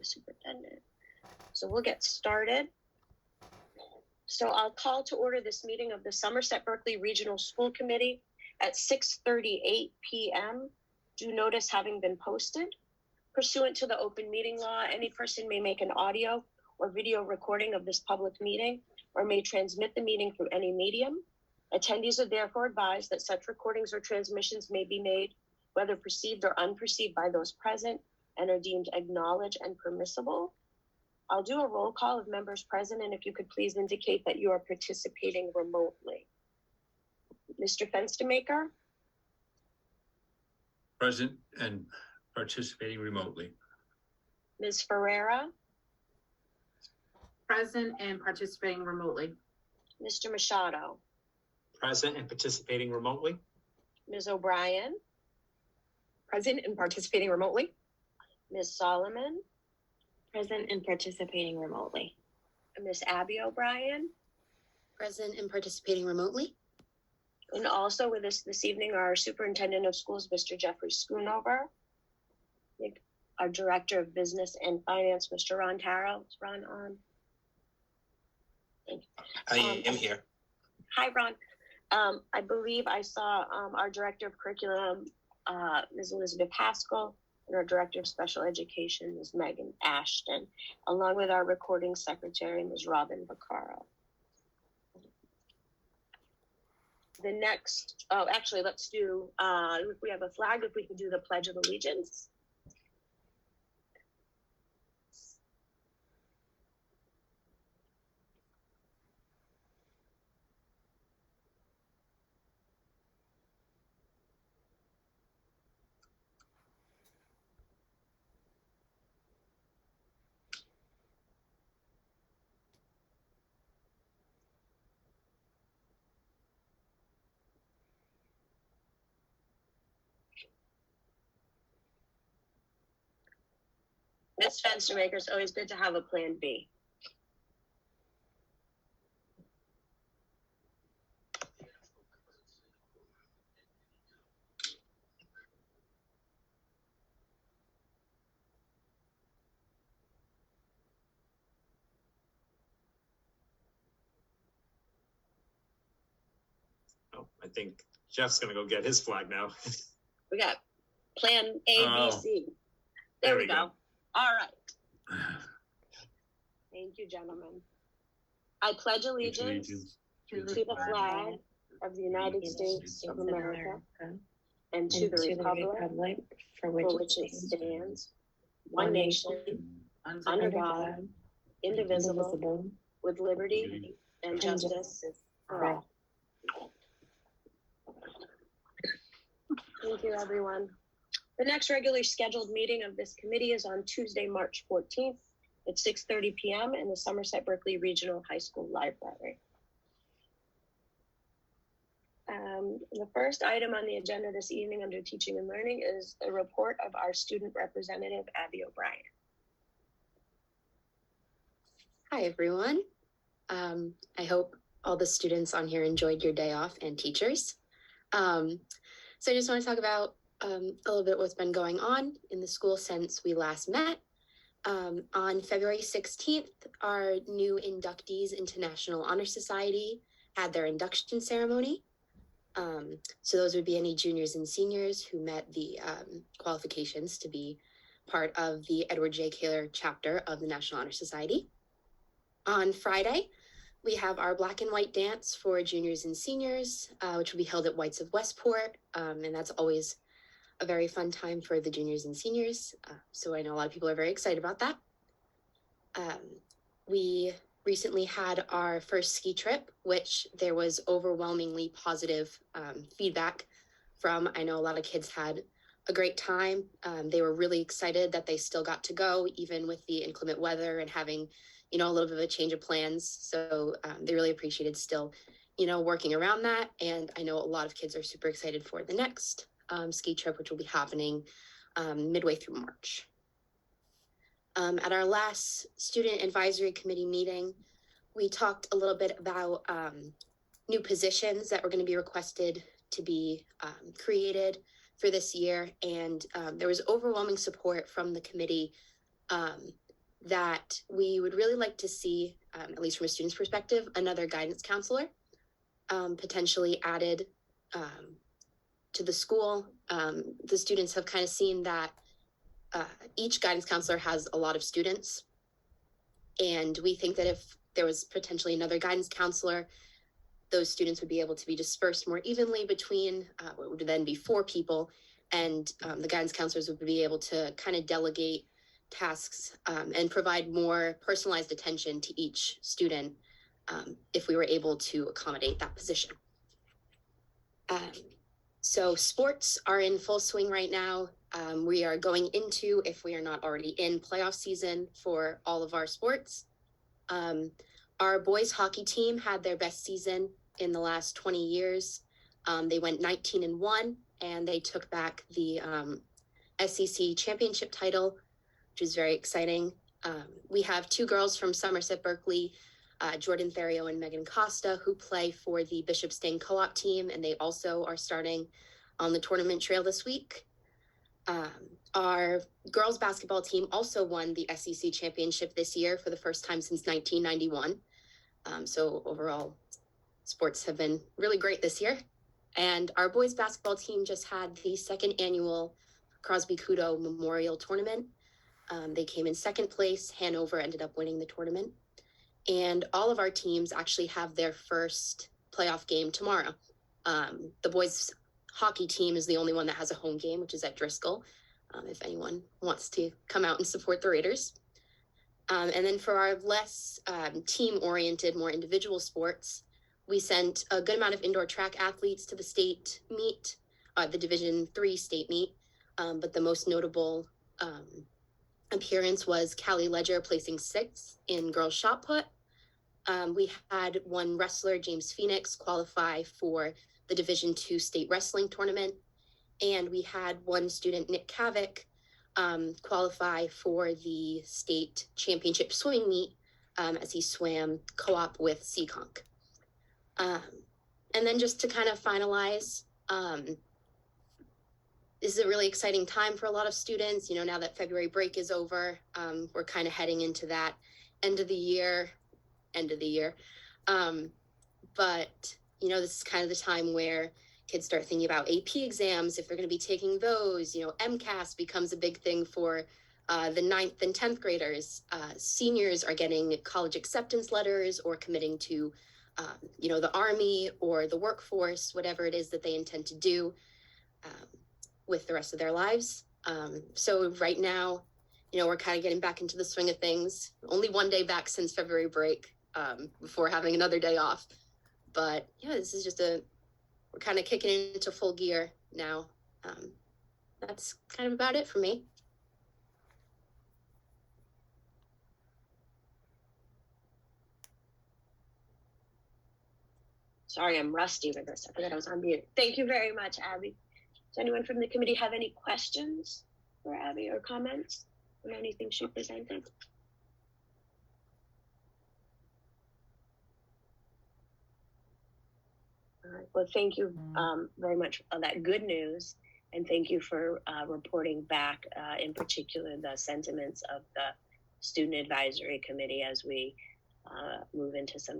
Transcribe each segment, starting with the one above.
the superintendent. So we'll get started. So I'll call to order this meeting of the Somerset Berkeley Regional School Committee at 6:38 p.m. Due notice having been posted. Pursuant to the open meeting law, any person may make an audio or video recording of this public meeting or may transmit the meeting through any medium. Attendees are therefore advised that such recordings or transmissions may be made, whether perceived or unperceived by those present, and are deemed acknowledged and permissible. I'll do a roll call of members present, and if you could please indicate that you are participating remotely. Mr. Fenstermaker? Present and participating remotely. Ms. Ferreira? Present and participating remotely. Mr. Machado? Present and participating remotely. Ms. O'Brien? Present and participating remotely. Ms. Solomon? Present and participating remotely. Ms. Abby O'Brien? Present and participating remotely. And also with us this evening are our Superintendent of Schools, Mr. Jeffrey Schoonover, our Director of Business and Finance, Mr. Ron Taro. Is Ron on? I am here. Hi, Ron. I believe I saw our Director of Curriculum, Ms. Elizabeth Haskell, and our Director of Special Education, Ms. Megan Ashton, along with our Recording Secretary, Ms. Robin Vaccaro. The next, actually, let's do, if we have a flag, if we could do the Pledge of Allegiance. Ms. Fenstermaker, it's always good to have a plan B. Oh, I think Jeff's gonna go get his flag now. We got plan A, B, C. There we go. All right. Thank you, gentlemen. I pledge allegiance to the flag of the United States of America and to the republic for which it stands, one nation, under God, indivisible, with liberty and justice for all. Thank you, everyone. The next regularly scheduled meeting of this committee is on Tuesday, March 14th at 6:30 p.m. in the Somerset Berkeley Regional High School Library. The first item on the agenda this evening under Teaching and Learning is a report of our student representative, Abby O'Brien. Hi, everyone. I hope all the students on here enjoyed your day off and teachers. So I just want to talk about a little bit what's been going on in the school since we last met. On February 16th, our new inductees into National Honor Society had their induction ceremony. So those would be any juniors and seniors who met the qualifications to be part of the Edward J. Kaler chapter of the National Honor Society. On Friday, we have our black and white dance for juniors and seniors, which will be held at Whites of Westport. And that's always a very fun time for the juniors and seniors. So I know a lot of people are very excited about that. We recently had our first ski trip, which there was overwhelmingly positive feedback from. I know a lot of kids had a great time. They were really excited that they still got to go, even with the inclement weather and having, a little bit of a change of plans. So they really appreciated still, working around that. And I know a lot of kids are super excited for the next ski trip, which will be happening midway through March. At our last student advisory committee meeting, we talked a little bit about new positions that were going to be requested to be created for this year. And there was overwhelming support from the committee that we would really like to see, at least from a student's perspective, another guidance counselor potentially added to the school. The students have kind of seen that each guidance counselor has a lot of students. And we think that if there was potentially another guidance counselor, those students would be able to be dispersed more evenly between what would then be 4 people. And the guidance counselors would be able to kind of delegate tasks and provide more personalized attention to each student if we were able to accommodate that position. So sports are in full swing right now. We are going into, if we are not already in, playoff season for all of our sports. Our boys hockey team had their best season in the last 20 years. They went 19-1, and they took back the SEC championship title, which is very exciting. We have 2 girls from Somerset Berkeley, Jordan Therio and Megan Costa, who play for the Bishop's Dane co-op team, and they also are starting on the tournament trail this week. Our girls basketball team also won the SEC championship this year for the first time since 1991. So overall, sports have been really great this year. And our boys basketball team just had the 2nd annual Crosby Kudo Memorial Tournament. They came in 2nd place. Hanover ended up winning the tournament. And all of our teams actually have their first playoff game tomorrow. The boys hockey team is the only one that has a home game, which is at Driscoll, if anyone wants to come out and support the Raiders. And then for our less team-oriented, more individual sports, we sent a good amount of indoor track athletes to the state meet, the Division III state meet. But the most notable appearance was Callie Ledger placing 6th in girls shot put. We had one wrestler, James Phoenix, qualify for the Division II state wrestling tournament. And we had one student, Nick Kavik, qualify for the state championship swimming meet as he swam co-op with Seekonk. And then just to kind of finalize, this is a really exciting time for a lot of students. You know, now that February break is over, we're kind of heading into that end of the year. But, you know, this is kind of the time where kids start thinking about AP exams, if they're going to be taking those. You know, MCAS becomes a big thing for the 9th and 10th graders. Seniors are getting college acceptance letters or committing to, you know, the Army or the workforce, whatever it is that they intend to do with the rest of their lives. So right now, you know, we're kind of getting back into the swing of things. Only 1 day back since February break before having another day off. But yeah, this is just we're kind of kicking into full gear now. That's kind of about it for me. Sorry, I'm rusty with this. I forgot I was on mute. Thank you very much, Abby. Does anyone from the committee have any questions for Abby or comments on anything she presented? All right. Well, thank you very much for that good news. And thank you for reporting back, in particular, the sentiments of the Student Advisory Committee as we move into some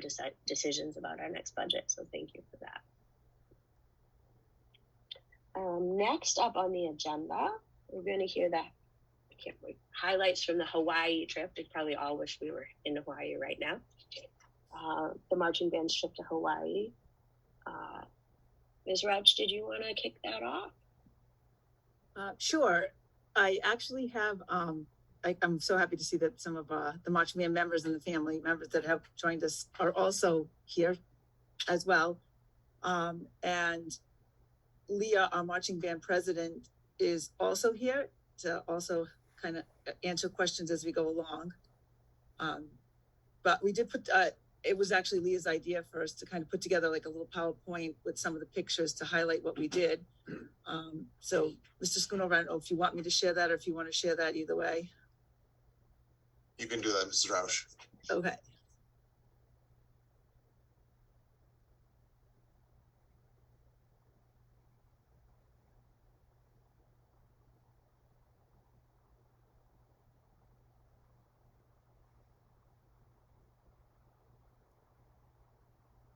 decisions about our next budget. So thank you for that. Next up on the agenda, we're going to hear highlights from the Hawaii trip. We probably all wish we were in Hawaii right now. The marching band's trip to Hawaii. Ms. Rauch, did you want to kick that off? Sure. I actually have, I'm so happy to see that some of the marching band members and the family members that have joined us are also here as well. And Leah, our marching band president, is also here to also kind of answer questions as we go along. But we did put, it was actually Leah's idea for us to kind of put together like a little PowerPoint with some of the pictures to highlight what we did. So Mr. Schoonover, I don't know if you want me to share that or if you want to share that either way. You can do that, Mrs. Rausch. Okay.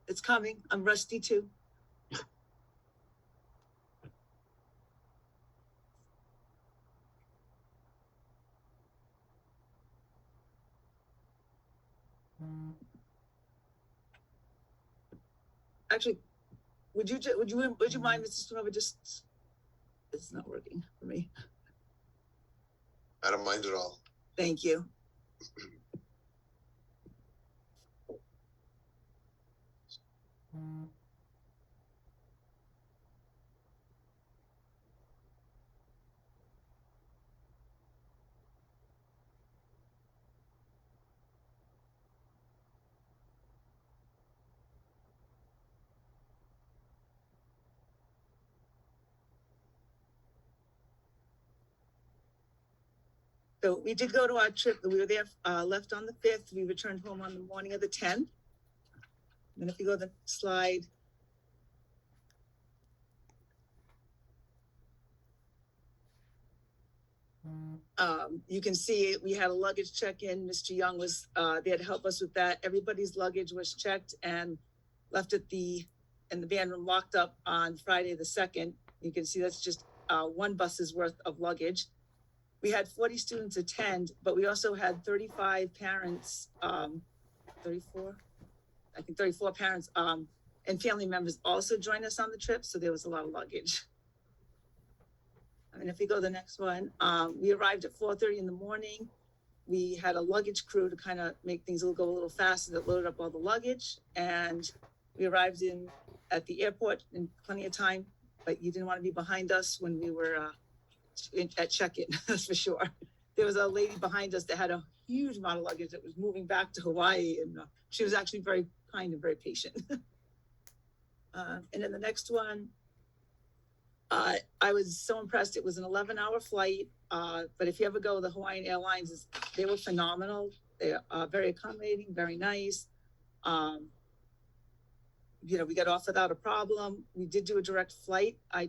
It's coming. I'm rusty too. Actually, would you mind, Mrs. Stonova, just, it's not working for me. I don't mind at all. Thank you. So we did go to our trip. We were there, left on the 5th. We returned home on the morning of the 10th. And if you go to the slide. You can see we had a luggage check-in. Mr. Young was there to help us with that. Everybody's luggage was checked and left at in the van room locked up on Friday the 2nd. You can see that's just one bus's worth of luggage. We had 40 students attend, but we also had 35 parents, 34 parents and family members also joined us on the trip. So there was a lot of luggage. And if we go to the next one, we arrived at 4:30 in the morning. We had a luggage crew to kind of make things go a little faster that loaded up all the luggage. And we arrived at the airport in plenty of time, but you didn't want to be behind us when we were at check-in, that's for sure. There was a lady behind us that had a huge amount of luggage that was moving back to Hawaii, and she was actually very kind and very patient. And then the next one, I was so impressed. It was an 11-hour flight, but if you ever go, the Hawaiian Airlines, they were phenomenal. They are very accommodating, very nice. We got off without a problem. We did do a direct flight. I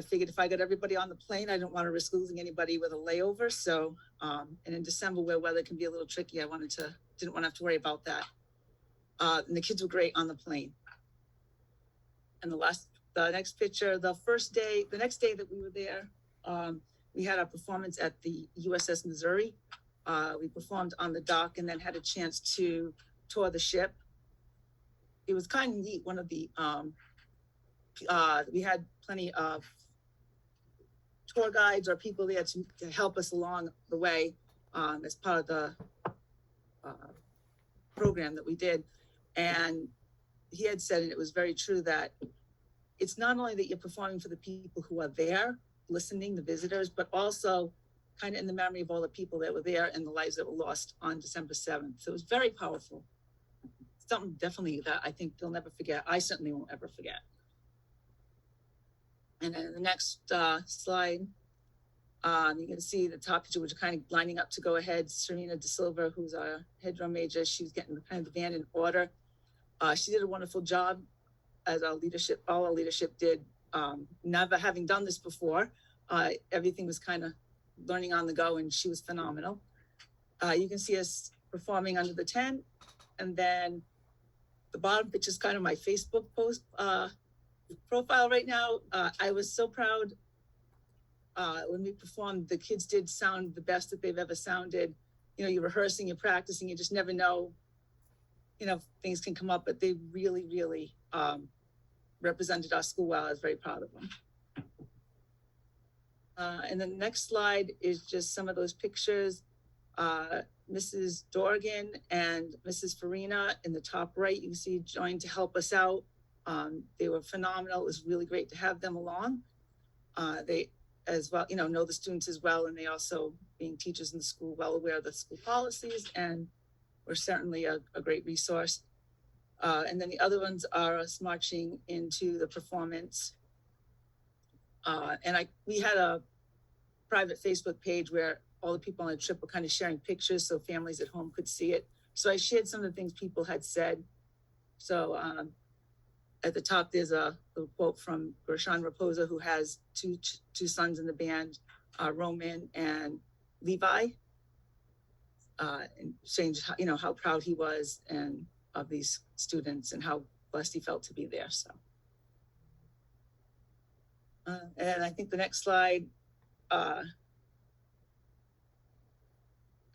figured if I got everybody on the plane, I didn't want to risk losing anybody with a layover. So, and in December where weather can be a little tricky, didn't want to have to worry about that. And the kids were great on the plane. And the next picture, the next day that we were there, we had our performance at the USS Missouri. We performed on the dock and then had a chance to tour the ship. It was kind of neat. One of the, we had plenty of tour guides or people there to help us along the way as part of the program that we did. And he had said, and it was very true, that it's not only that you're performing for the people who are there listening, the visitors, but also kind of in the memory of all the people that were there and the lives that were lost on December 7th. So it was very powerful. Something definitely that I think they'll never forget. I certainly won't ever forget. And then the next slide, you can see the top picture, which are kind of lining up to go ahead. Serena De Silva, who's our head drum major, she was getting kind of the band in order. She did a wonderful job, as all our leadership did. Never having done this before, everything was kind of learning on the go, and she was phenomenal. You can see us performing under the tent, and then the bottom picture is kind of my Facebook post profile right now. I was so proud when we performed. The kids did sound the best that they've ever sounded. You're rehearsing, you're practicing, you just never know, things can come up, but they really, really represented our school well. I was very proud of them. And then the next slide is just some of those pictures. Mrs. Dorgan and Mrs. Farina in the top right, you can see joined to help us out. They were phenomenal. It was really great to have them along. They as well, know the students as well. And they also, being teachers in the school, well aware of the school policies, and were certainly a great resource. And then the other ones are us marching into the performance. And we had a private Facebook page where all the people on the trip were kind of sharing pictures so families at home could see it. So I shared some of the things people had said. So at the top, there's a little quote from Gershon Raposa, who has two sons in the band, Roman and Levi, and saying how proud he was and of these students and how blessed he felt to be there, so. And I think the next slide, as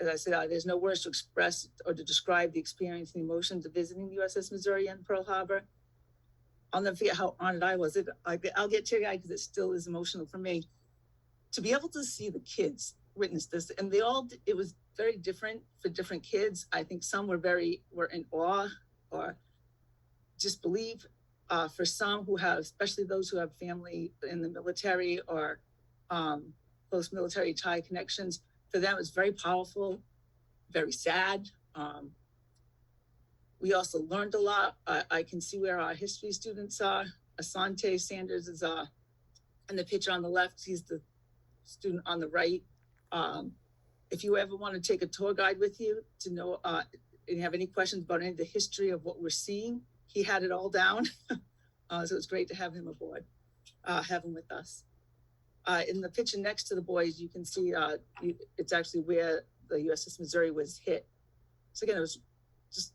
I said, there's no words to express or to describe the experience and the emotions of visiting the USS Missouri and Pearl Harbor. I'll never forget how honored I was. I'll get teary-eyed because it still is emotional for me. To be able to see the kids witness this, and it was very different for different kids. I think some were in awe or disbelief. For some who have, especially those who have family in the military or close military tie connections, for them it's very powerful, very sad. We also learned a lot. I can see where our history students are. Asante Sanders is in the picture on the left. He's the student on the right. If you ever want to take a tour guide with you to know, and you have any questions about any of the history of what we're seeing, he had it all down. So it's great to have him aboard, have him with us. In the picture next to the boys, you can see it's actually where the USS Missouri was hit. So again, it was just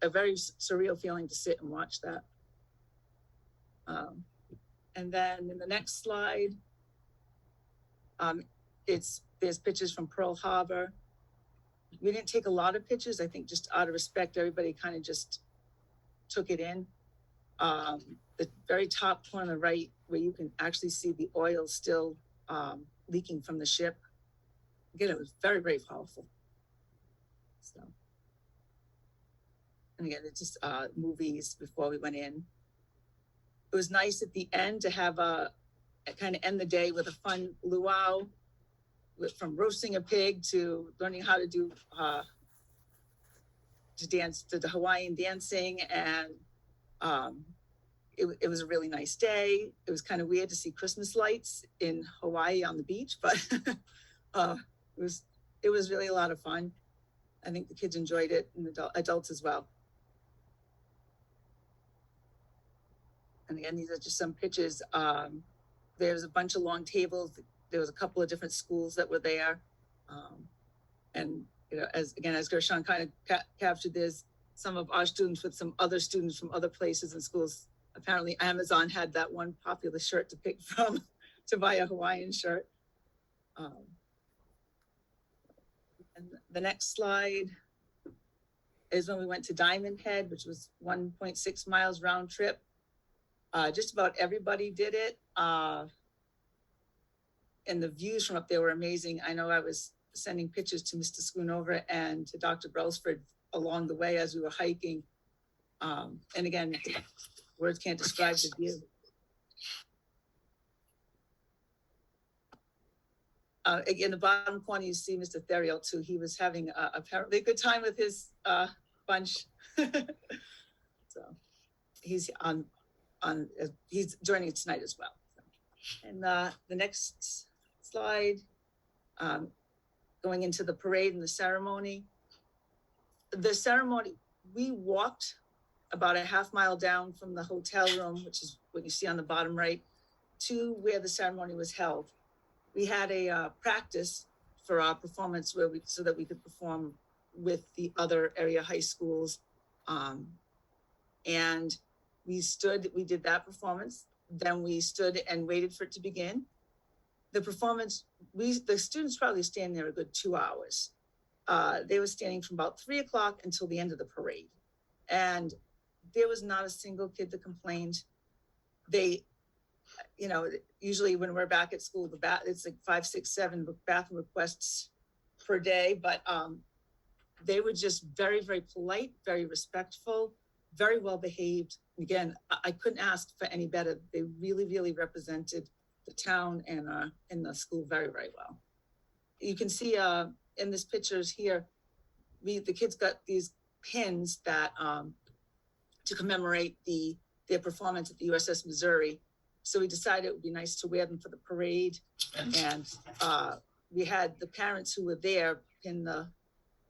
a very surreal feeling to sit and watch that. And then in the next slide, there's pictures from Pearl Harbor. We didn't take a lot of pictures. I think just out of respect, everybody kind of just took it in. The very top corner on the right, where you can actually see the oil still leaking from the ship. Again, it was very, very powerful. So, and again, it's just movies before we went in. It was nice at the end to have kind of end the day with a fun luau, from roasting a pig to learning how to do to dance to the Hawaiian dancing, and it was a really nice day. It was kind of weird to see Christmas lights in Hawaii on the beach, but it was really a lot of fun. I think the kids enjoyed it, and adults as well. And again, these are just some pictures. There's a bunch of long tables. There was a couple of different schools that were there. And, you know, as Gershon kind of captured, there's some of our students with some other students from other places and schools. Apparently Amazon had that one popular shirt to pick from to buy a Hawaiian shirt. And the next slide is when we went to Diamond Head, which was 1.6 miles round trip. Just about everybody did it. And the views from up there were amazing. I know I was sending pictures to Mr. Schoonover and to Dr. Brelsford along the way as we were hiking. And again, words can't describe the view. Again, the bottom corner, you see Mr. Theriot too. He was having apparently a good time with his bunch. So he's he's joining us tonight as well. And the next slide, going into the parade and the ceremony. The ceremony, we walked about a half mile down from the hotel room, which is what you see on the bottom right, to where the ceremony was held. We had a practice for our performance so that we could perform with the other area high schools. And we did that performance. Then we stood and waited for it to begin. The performance, the students probably stand there a good 2 hours. They were standing from about 3 o'clock until the end of the parade. And there was not a single kid that complained. They, you know, usually when we're back at school, it's like 5, 6, 7 bathroom requests per day, but they were just very, very polite, very respectful, very well behaved. Again, I couldn't ask for any better. They really, really represented the town and the school very, very well. You can see in this pictures here, the kids got these pins that to commemorate their performance at the USS Missouri. So we decided it would be nice to wear them for the parade. And we had the parents who were there pin them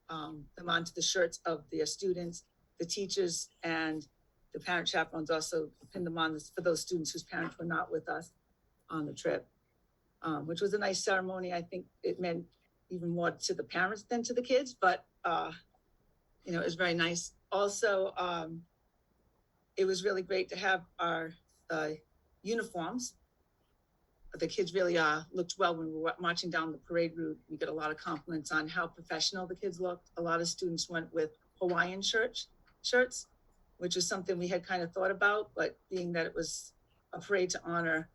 onto the shirts of their students, the teachers, and the parent chaperones also pinned them on for those students whose parents were not with us on the trip, which was a nice ceremony. I think it meant even more to the parents than to the kids, but you know, it was very nice. Also, it was really great to have our uniforms. The kids really looked well when we were marching down the parade route. We got a lot of compliments on how professional the kids looked. A lot of students went with Hawaiian shirts, which is something we had kind of thought about, but being that it was a parade to honor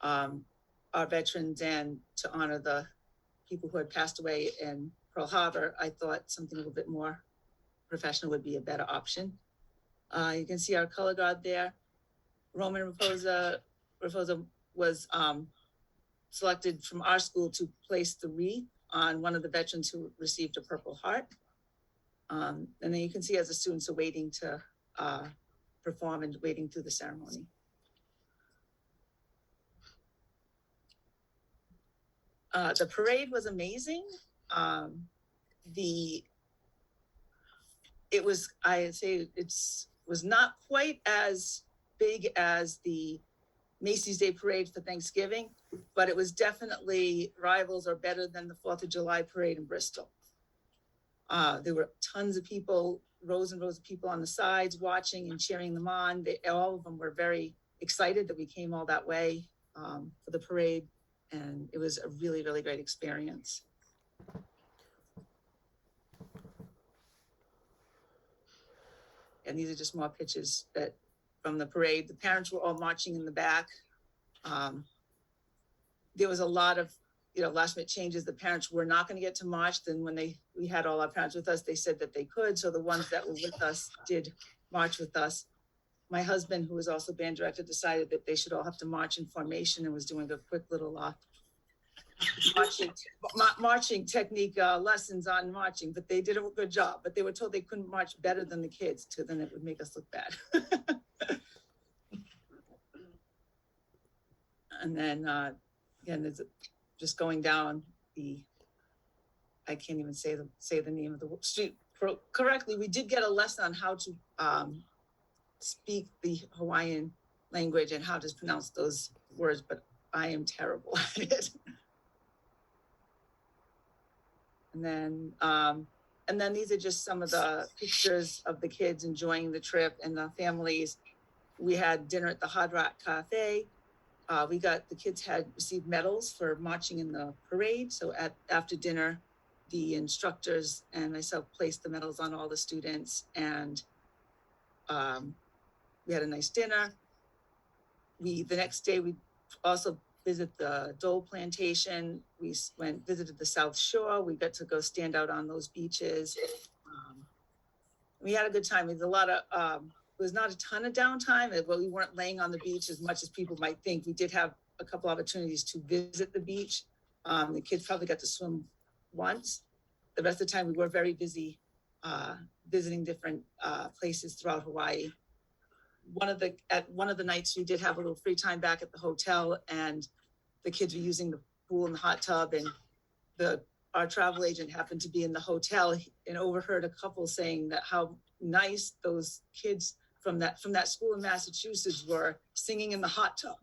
our veterans and to honor the people who had passed away in Pearl Harbor, I thought something a little bit more professional would be a better option. You can see our color guard there. Roman Raposa was selected from our school to place the wreath on one of the veterans who received a Purple Heart. And then you can see as the students are waiting to perform and waiting through the ceremony. The parade was amazing. It was, I say, was not quite as big as the Macy's Day Parade for Thanksgiving, but it was definitely rivals or better than the 4th of July Parade in Bristol. There were tons of people, rows and rows of people on the sides watching and cheering them on. All of them were very excited that we came all that way for the parade, and it was a really, really great experience. And these are just more pictures from the parade. The parents were all marching in the back. There was a lot of, last minute changes. The parents were not going to get to march. Then when we had all our parents with us, they said that they could. So the ones that were with us did march with us. My husband, who was also band director, decided that they should all have to march in formation and was doing a quick little marching technique lessons on marching, but they did a good job. But they were told they couldn't march better than the kids, then it would make us look bad. And then again, there's just going down I can't even say the name of the street correctly. We did get a lesson on how to speak the Hawaiian language and how to pronounce those words, but I am terrible at it. And then these are just some of the pictures of the kids enjoying the trip and the families. We had dinner at the Hard Rock Cafe. The kids had received medals for marching in the parade. So after dinner, the instructors and myself placed the medals on all the students, and we had a nice dinner. The next day, we also visit the Dole Plantation. We visited the South Shore. We got to go stand out on those beaches. We had a good time. It was not a ton of downtime, but we weren't laying on the beach as much as people might think. We did have a couple opportunities to visit the beach. The kids probably got to swim once. The rest of the time we were very busy visiting different places throughout Hawaii. At one of the nights we did have a little free time back at the hotel, and the kids were using the pool and the hot tub, and our travel agent happened to be in the hotel and overheard a couple saying that how nice those kids from that school in Massachusetts were singing in the hot tub.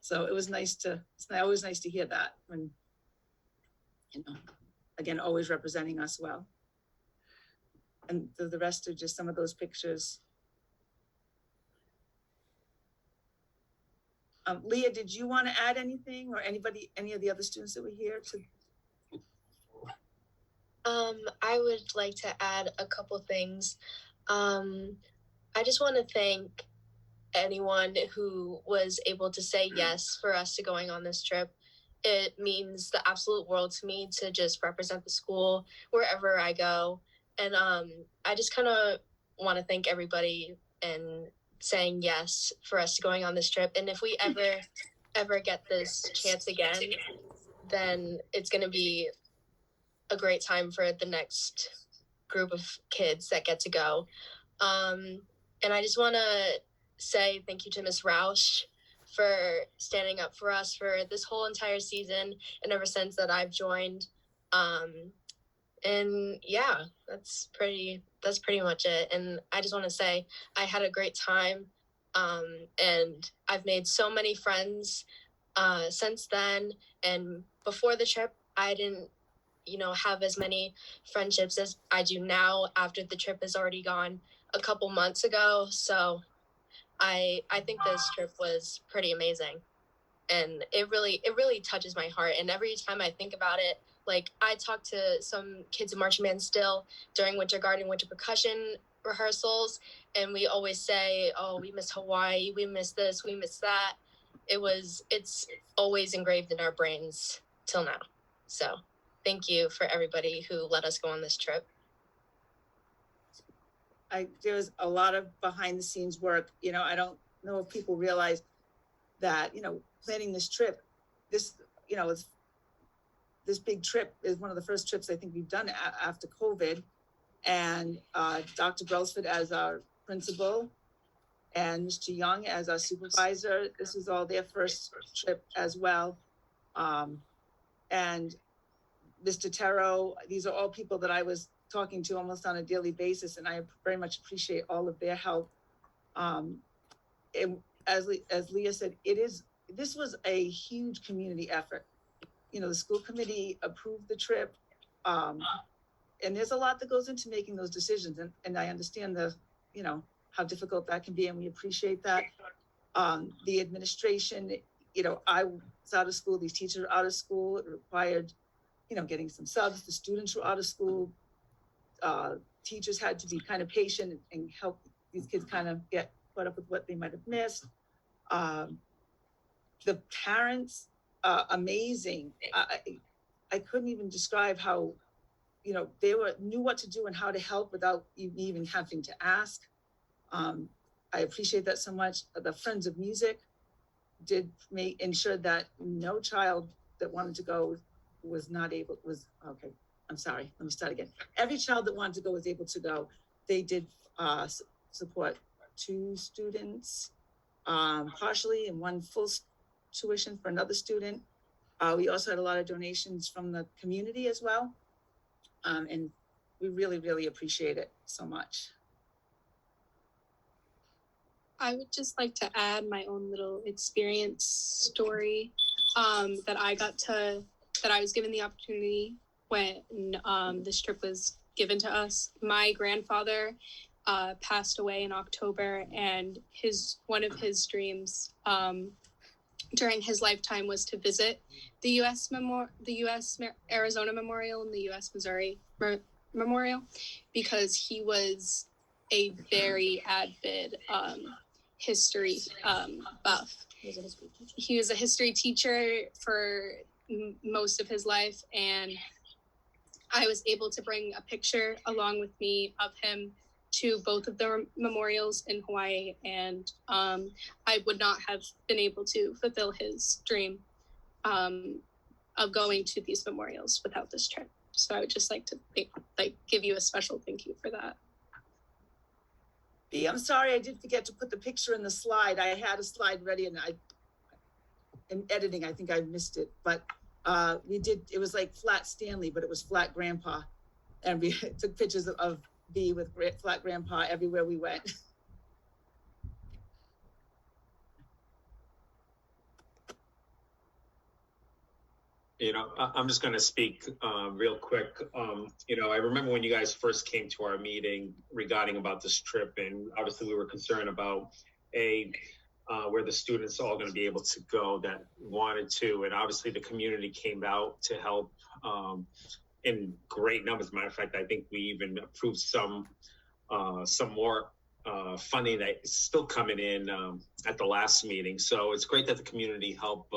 So it's always nice to hear that when, again, always representing us well. And the rest are just some of those pictures. Leah, did you want to add anything, or any of the other students that were here to? I would like to add a couple things. I just want to thank anyone who was able to say yes for us to going on this trip. It means the absolute world to me to just represent the school wherever I go. And I just kind of want to thank everybody and saying yes for us to going on this trip. And if we ever get this chance again, then it's going to be a great time for the next group of kids that get to go. And I just want to say thank you to Ms. Roush for standing up for us for this whole entire season and ever since that I've joined. And yeah, that's pretty much it. And I just want to say I had a great time. And I've made so many friends since then. And before the trip, I didn't, have as many friendships as I do now after the trip is already gone. a couple months ago. So I think this trip was pretty amazing. And it really touches my heart. And every time I think about it, like I talk to some kids in marching band still during winter guard and winter percussion rehearsals, and we always say, oh, we miss Hawaii, we miss this, we miss that. It's always engraved in our brains till now. So thank you for everybody who let us go on this trip. There's a lot of behind the scenes work. You know, I don't know if people realize that, you know, planning this trip, this big trip is one of the first trips I think we've done after COVID. And Dr. Brailsford as our principal and Mr. Young as our supervisor, this is all their first trip as well. And Mr. Terro, these are all people that I was talking to almost on a daily basis, and I very much appreciate all of their help. As Leah said, this was a huge community effort. You know, the school committee approved the trip, and there's a lot that goes into making those decisions, and I understand how difficult that can be, and we appreciate that. The administration, you know, I was out of school, these teachers are out of school, it required, you know, getting some subs, the students were out of school. Teachers had to be kind of patient and help these kids kind of get caught up with what they might have missed. The parents, amazing. I couldn't even describe how, you know, they knew what to do and how to help without even having to ask. I appreciate that so much. The Friends of Music did ensure that no child that wanted to go okay. I'm sorry, let me start again. Every child that wanted to go was able to go. They did support 2 students partially and 1 full tuition for another student. We also had a lot of donations from the community as well. And we really, really appreciate it so much. I would just like to add my own little experience story that I was given the opportunity when this trip was given to us. My grandfather passed away in October, and one of his dreams during his lifetime was to visit the U.S. Arizona Memorial and the U.S. Missouri Memorial, because he was a very avid history buff. He was a history teacher for most of his life, and I was able to bring a picture along with me of him to both of the memorials in Hawaii, and I would not have been able to fulfill his dream of going to these memorials without this trip. So I would just like to give you a special thank you for that. B, I'm sorry I did forget to put the picture in the slide. I had a slide ready, and in editing, I think I missed it. But it was like Flat Stanley, but it was Flat Grandpa. And we took pictures of B with Flat Grandpa everywhere we went. You know, I'm just going to speak real quick. You know, I remember when you guys first came to our meeting regarding about this trip, and obviously we were concerned about where the students all going to be able to go that wanted to, and obviously the community came out to help in great numbers. As a matter of fact, I think we even approved some more funding that is still coming in at the last meeting. So it's great that the community helped.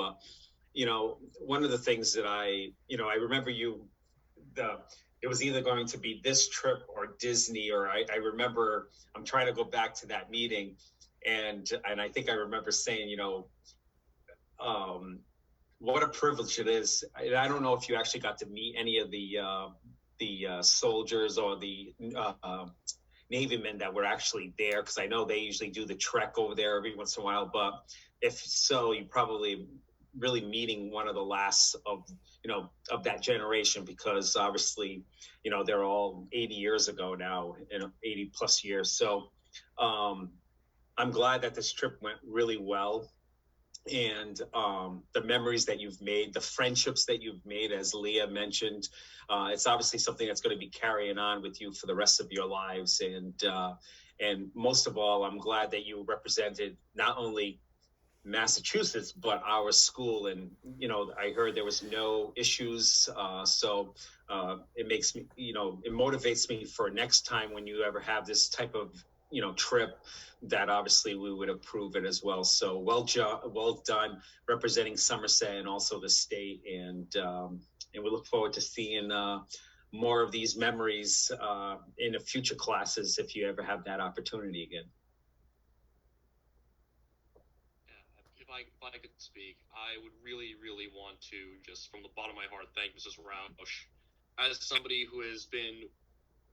You know, one of the things that I remember it was either going to be this trip or Disney, or I remember, I'm trying to go back to that meeting, and I think I remember saying, you know, what a privilege it is. I don't know if you actually got to meet any of the soldiers or the Navy men that were actually there, because I know they usually do the trek over there every once in a while. But if so, you probably really meeting one of the last of that generation, because obviously, you know, they're all 80 years ago now, 80 plus years. So I'm glad that this trip went really well. And the memories that you've made, the friendships that you've made, as Leah mentioned, it's obviously something that's going to be carrying on with you for the rest of your lives. And most of all, I'm glad that you represented not only Massachusetts, but our school. And, I heard there was no issues. So it makes me, it motivates me for next time when you ever have this type of, trip, that obviously we would approve it as well. So well done representing Somerset and also the state. And we look forward to seeing more of these memories in the future classes if you ever have that opportunity again. If I could speak, I would really, really want to, just from the bottom of my heart, thank Mrs. Roush. As somebody who has been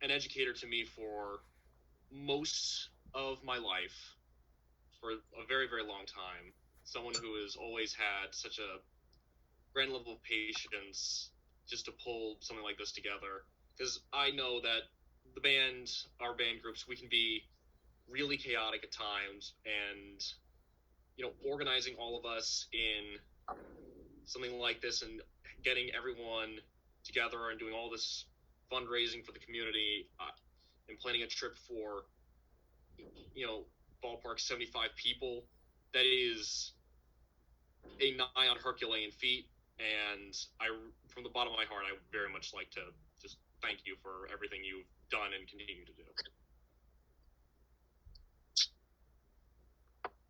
an educator to me for most of my life, for a very, very long time, someone who has always had such a grand level of patience just to pull something like this together. Because I know that our band groups, we can be really chaotic at times, and organizing all of us in something like this and getting everyone together and doing all this fundraising for the community and planning a trip for, ballpark 75 people, that is a nigh on Herculean feat. And from the bottom of my heart, I very much like to just thank you for everything you've done and continue to do.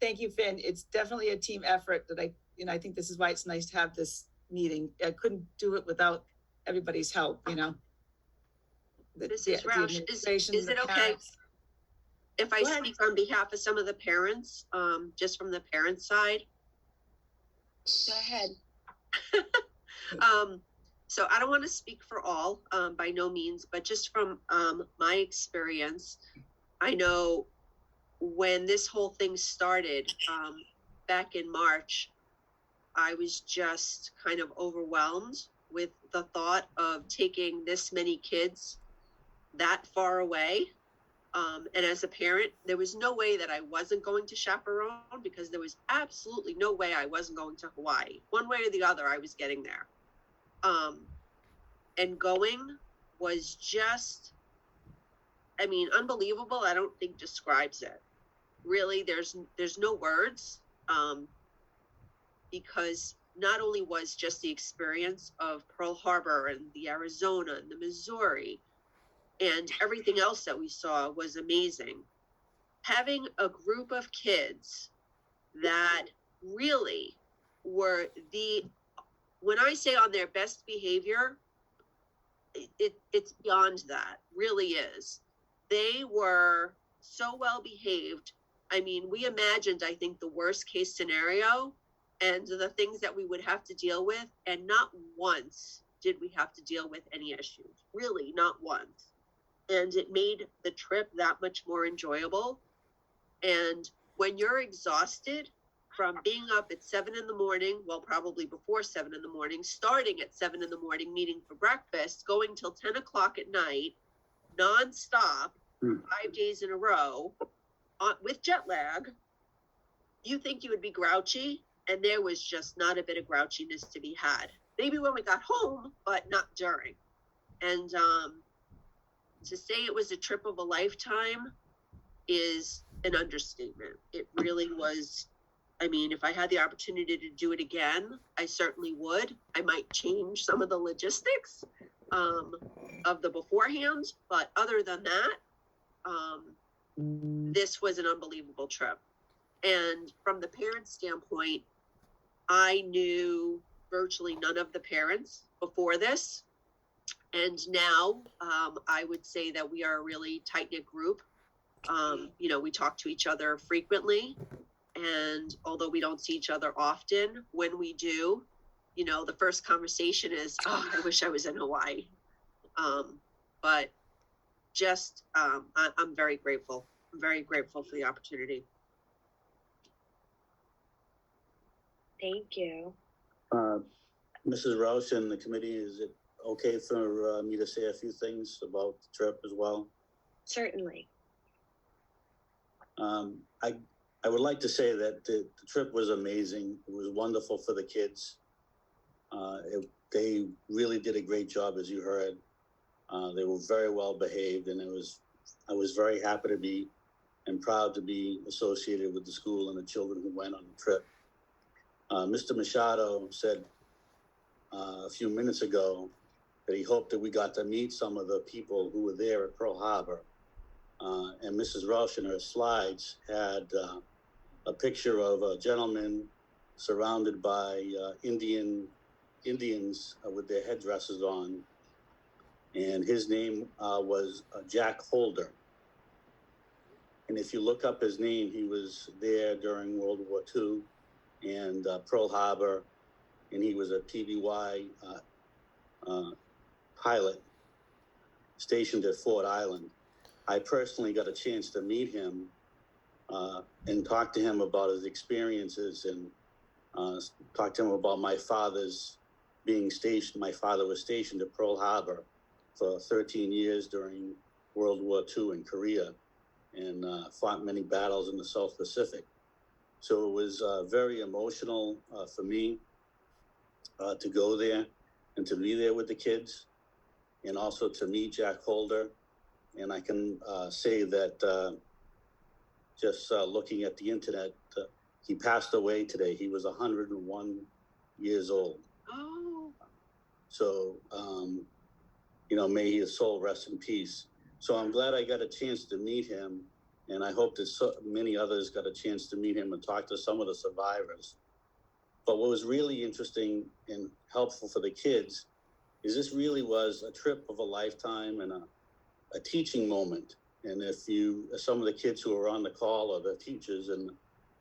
Thank you, Finn. It's definitely a team effort that I think this is why it's nice to have this meeting. I couldn't do it without everybody's help, Mrs. Roush, is it okay if I speak on behalf of some of the parents, just from the parent side? Go ahead. So I don't want to speak for all, by no means, but just from my experience, I know when this whole thing started back in March, I was just kind of overwhelmed with the thought of taking this many kids that far away. And as a parent, there was no way that I wasn't going to chaperone, because there was absolutely no way I wasn't going to Hawaii. One way or the other, I was getting there. And going was just, unbelievable. I don't think describes it. Really, there's no words, because not only was just the experience of Pearl Harbor and the Arizona and the Missouri and everything else that we saw was amazing. Having a group of kids that really were when I say on their best behavior, it's beyond that, really is. They were so well behaved. We imagined, I think, the worst case scenario and the things that we would have to deal with, and not once did we have to deal with any issues, really, not once. And it made the trip that much more enjoyable. And when you're exhausted from being up at 7 a.m, well, probably before 7 a.m, starting at 7 a.m, meeting for breakfast, going till 10 o'clock at night, nonstop, 5 days in a row, with jet lag, you think you would be grouchy, and there was just not a bit of grouchiness to be had. Maybe when we got home, but not during. And to say it was a trip of a lifetime is an understatement. It really was. If I had the opportunity to do it again, I certainly would. I might change some of the logistics of the beforehand, but other than that, this was an unbelievable trip. And from the parent standpoint, I knew virtually none of the parents before this. And now I would say that we are a really tight-knit group. We talk to each other frequently. And although we don't see each other often, when we do, the first conversation is, oh, I wish I was in Hawaii. But just, I'm very grateful. I'm very grateful for the opportunity. Thank you. Mrs. Roush and the committee, is it okay for me to say a few things about the trip as well? Certainly. I would like to say that the trip was amazing. It was wonderful for the kids. They really did a great job, as you heard. They were very well behaved, and I was very happy to be and proud to be associated with the school and the children who went on the trip. Mr. Machado said a few minutes ago that he hoped that we got to meet some of the people who were there at Pearl Harbor. And Mrs. Roush in her slides had a picture of a gentleman surrounded by Indians with their headdresses on. And his name was Jack Holder. And if you look up his name, he was there during World War II and Pearl Harbor, and he was a PBY pilot stationed at Fort Island. I personally got a chance to meet him and talk to him about his experiences and talk to him about my father's being stationed. My father was stationed at Pearl Harbor for 13 years during World War II in Korea and fought many battles in the South Pacific. So it was very emotional for me to go there and to be there with the kids and also to meet Jack Holder. And I can say that just looking at the internet, he passed away today. He was 101 years old. Oh. So, may his soul rest in peace. So I'm glad I got a chance to meet him. And I hope that so many others got a chance to meet him and talk to some of the survivors. But what was really interesting and helpful for the kids is this really was a trip of a lifetime and a teaching moment. And if some of the kids who were on the call or the teachers and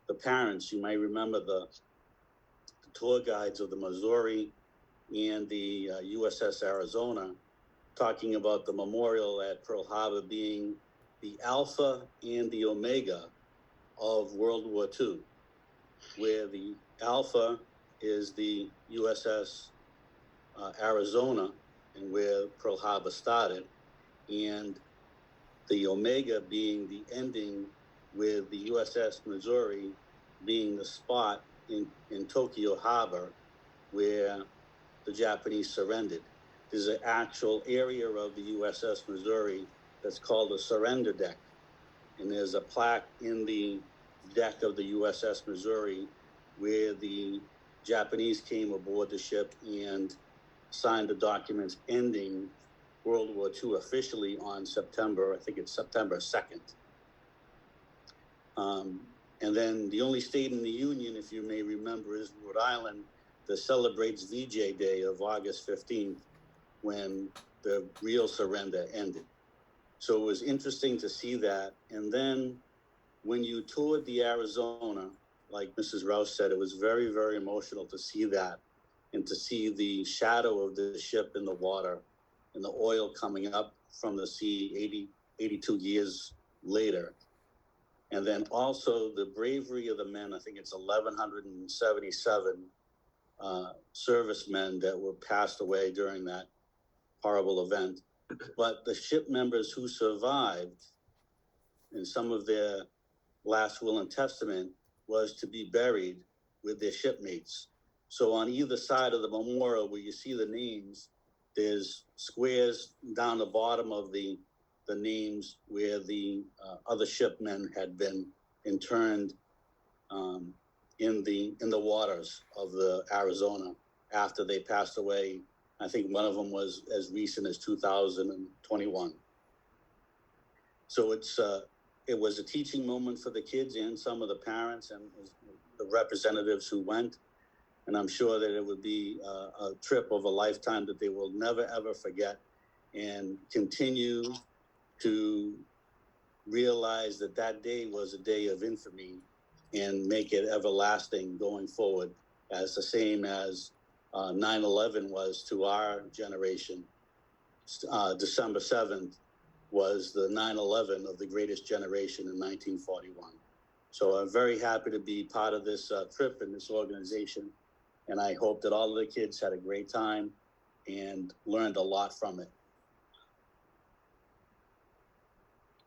the parents, you might remember the tour guides of the Missouri and the USS Arizona talking about the memorial at Pearl Harbor being the alpha and the omega of World War II, where the alpha is the USS Arizona and where Pearl Harbor started, and the omega being the ending with the USS Missouri being the spot in Tokyo Harbor where the Japanese surrendered. There's an actual area of the USS Missouri that's called the surrender deck. And there's a plaque in the deck of the USS Missouri where the Japanese came aboard the ship and signed the documents ending World War II officially on September 2nd. And then the only state in the Union, if you may remember, is Rhode Island, that celebrates VJ Day of August 15th, when the real surrender ended. So it was interesting to see that. And then when you toured the Arizona, like Mrs. Rouse said, it was very, very emotional to see that and to see the shadow of the ship in the water and the oil coming up from the sea 82 years later. And then also the bravery of the men. I think it's 1,177 servicemen that were passed away during that horrible event. But the ship members who survived, and some of their last will and testament was to be buried with their shipmates. So on either side of the memorial where you see the names, there's squares down the bottom of the names where the other shipmen had been interned in the waters of the Arizona after they passed away. I think one of them was as recent as 2021. So it was a teaching moment for the kids and some of the parents and the representatives who went. And I'm sure that it would be a trip of a lifetime that they will never, ever forget, and continue to realize that that day was a day of infamy and make it everlasting going forward, as the same as 9/11 was to our generation. December 7th was the 9/11 of the greatest generation in 1941. So I'm very happy to be part of this trip and this organization. And I hope that all of the kids had a great time and learned a lot from it.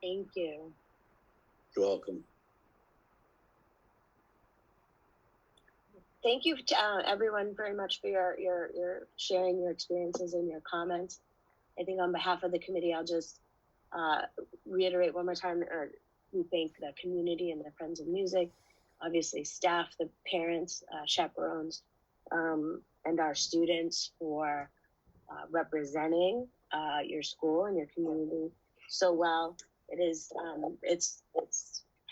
Thank you. You're welcome. Thank you to everyone very much for your sharing your experiences and your comments. I think on behalf of the committee, I'll just reiterate one more time or we thank the community and the Friends of Music, obviously staff, the parents, chaperones, and our students for representing your school and your community so well. It's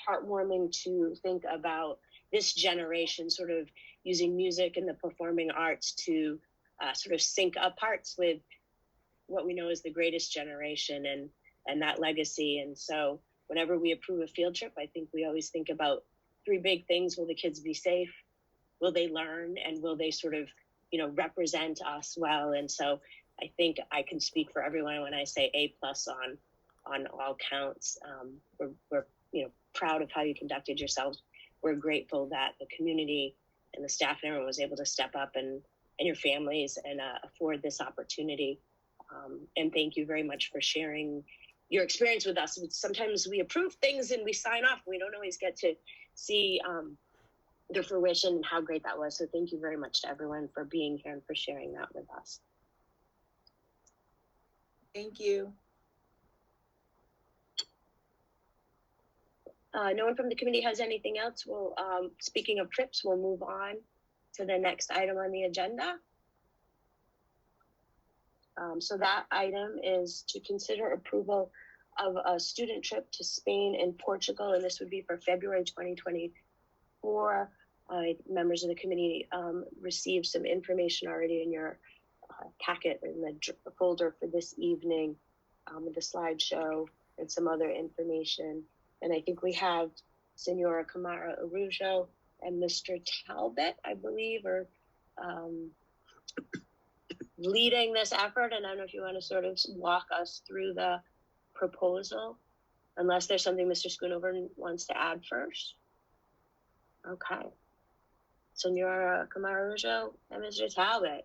heartwarming to think about this generation sort of using music and the performing arts to sort of sync up hearts with what we know is the greatest generation and that legacy. And so whenever we approve a field trip, I think we always think about three big things. Will the kids be safe? Will they learn? And will they sort of, represent us well? And so I think I can speak for everyone when I say A+ on all counts. We're proud of how you conducted yourselves. We're grateful that the community and the staff and everyone was able to step up and your families and afford this opportunity. And thank you very much for sharing your experience with us. Sometimes we approve things and we sign off. We don't always get to see the fruition and how great that was. So thank you very much to everyone for being here and for sharing that with us. Thank you. No one from the committee has anything else. We'll, speaking of trips, we'll move on to the next item on the agenda. So that item is to consider approval of a student trip to Spain and Portugal, and this would be for February 2024. Members of the committee received some information already in your packet in the folder for this evening, with the slideshow and some other information. And I think we have Senora Camara Arujo and Mr. Talbot, I believe, are leading this effort. And I don't know if you want to sort of walk us through the proposal, unless there's something Mr. Schoonover wants to add first. Okay. Senora Camara Arujo and Mr. Talbot.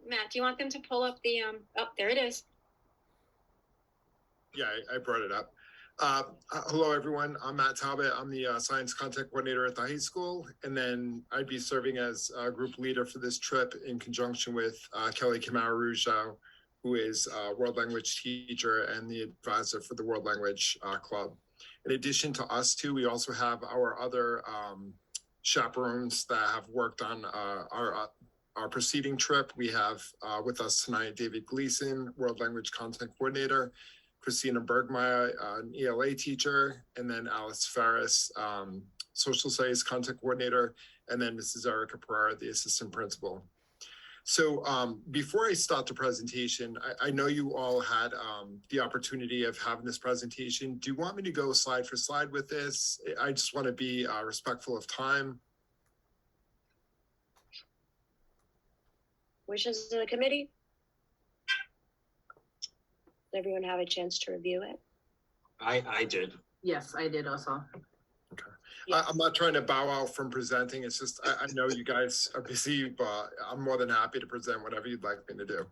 Matt, do you want them to pull up the, oh, there it is. Yeah, I brought it up. Hello, everyone. I'm Matt Talbot. I'm the science content coordinator at the high school. And then I'd be serving as a group leader for this trip in conjunction with Kelly Camara-Rujo, who is a world language teacher and the advisor for the World Language Club. In addition to us two, we also have our other chaperones that have worked on our preceding trip. We have with us tonight David Gleason, world language content coordinator, Christina Bergmeyer, an ELA teacher, and then Alice Ferris, social studies content coordinator, and then Mrs. Erica Pereira, the assistant principal. So before I start the presentation, I know you all had the opportunity of having this presentation. Do you want me to go slide for slide with this? I just want to be respectful of time. Wishes of the committee? Did everyone have a chance to review it? I did. Yes, I did also. Okay. Yes. I'm not trying to bow out from presenting. It's just, I know you guys are busy, but I'm more than happy to present whatever you'd like me to do.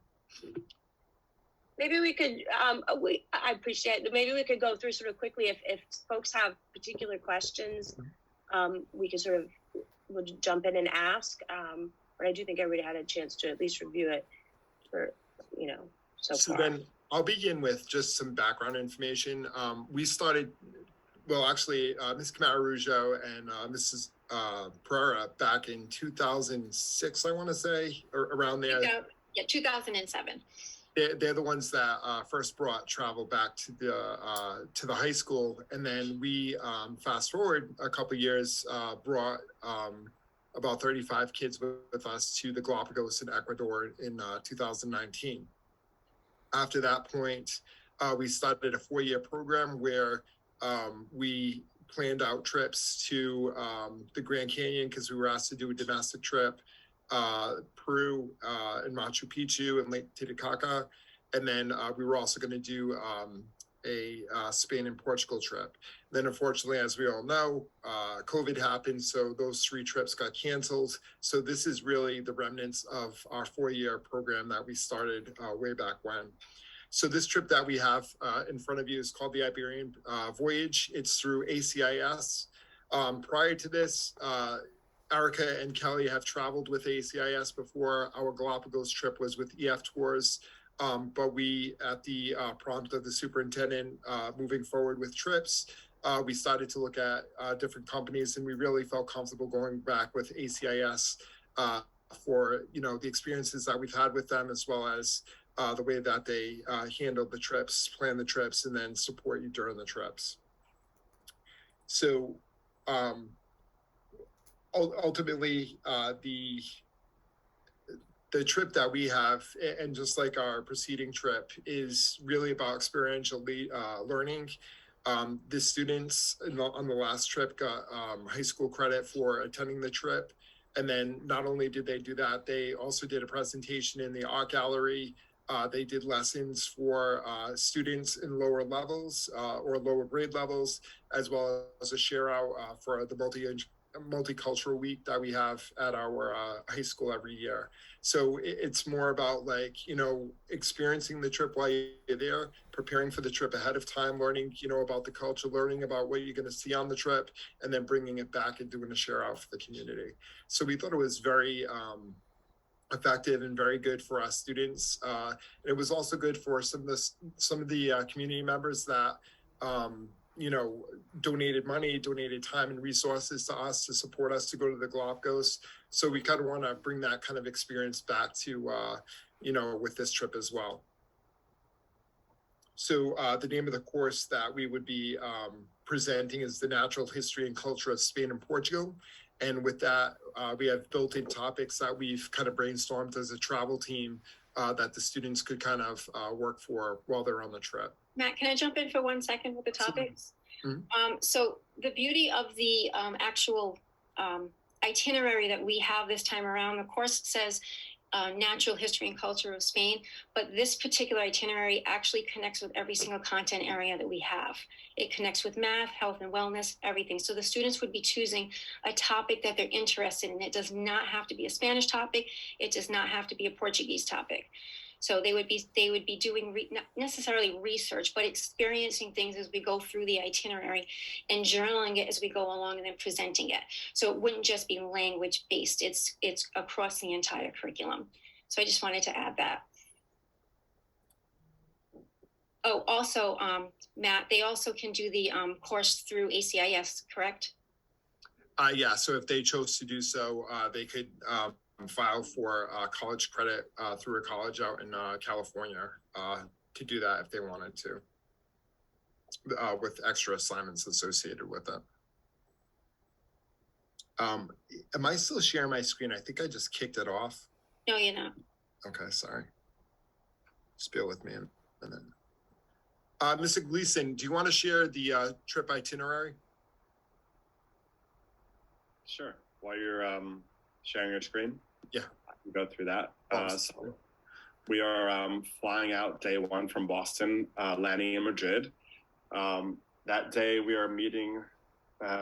Maybe we could, I appreciate that. Maybe we could go through sort of quickly if folks have particular questions, we could sort of we'll jump in and ask. But I do think everybody had a chance to at least review it for, so far. Then I'll begin with just some background information. We started, well, actually, Ms. Camara-Rujo and Mrs. Pereira back in 2006, I want to say, or around there. Yeah, 2007. They're the ones that first brought travel back to the high school, and then we fast forward a couple of years, brought about 35 kids with us to the Galapagos in Ecuador in 2019. After that point, we started a 4-year program where we planned out trips to the Grand Canyon because we were asked to do a domestic trip, Peru and Machu Picchu and Lake Titicaca. And then we were also going to do a Spain and Portugal trip. Then unfortunately, as we all know, COVID happened. So those 3 trips got canceled. So this is really the remnants of our 4-year program that we started way back when. So this trip that we have in front of you is called the Iberian Voyage. It's through ACIS. Prior to this, Erica and Kelly have traveled with ACIS before. Our Galapagos trip was with EF Tours. But we, at the prompt of the superintendent, moving forward with trips, we started to look at different companies, and we really felt comfortable going back with ACIS for the experiences that we've had with them, as well as the way that they handle the trips, plan the trips, and then support you during the trips. So ultimately, the trip that we have, and just like our preceding trip, is really about experiential learning. The students on the last trip got high school credit for attending the trip. And then not only did they do that, they also did a presentation in the art gallery. They did lessons for students in lower levels or lower grade levels, as well as a share out for the multicultural week that we have at our high school every year. So it's more about experiencing the trip while you're there, preparing for the trip ahead of time, learning, about the culture, learning about what you're going to see on the trip, and then bringing it back and doing a share out for the community. So we thought it was very effective and very good for our students. It was also good for some of the community members that donated money, donated time and resources to us to support us to go to the Galapagos. So we kind of want to bring that kind of experience back to, with this trip as well. So the name of the course that we would be presenting is The Natural History and Culture of Spain and Portugal. And with that, we have built-in topics that we've kind of brainstormed as a travel team that the students could kind of work for while they're on the trip. Matt, can I jump in for 1 second with the topics? Mm-hmm. So the beauty of the actual itinerary that we have this time around, the course says natural history and culture of Spain, but this particular itinerary actually connects with every single content area that we have. It connects with math, health and wellness, everything. So the students would be choosing a topic that they're interested in. It does not have to be a Spanish topic. It does not have to be a Portuguese topic. So they would be doing not necessarily research, but experiencing things as we go through the itinerary and journaling it as we go along and then presenting it. So it wouldn't just be language based. It's across the entire curriculum. So I just wanted to add that. Oh, also, Matt, they also can do the course through ACIS, correct? Yeah, so if they chose to do so, they could file for college credit through a college out in California to do that if they wanted to, with extra assignments associated with it. Am I still sharing my screen? I think I just kicked it off. No, you're not. Okay, sorry. Just bear with me a minute. Mr. Gleason, do you want to share the trip itinerary? Sure. While you're sharing your screen? Yeah. I can go through that. So we are flying out day one from Boston, landing in Madrid. That day we are meeting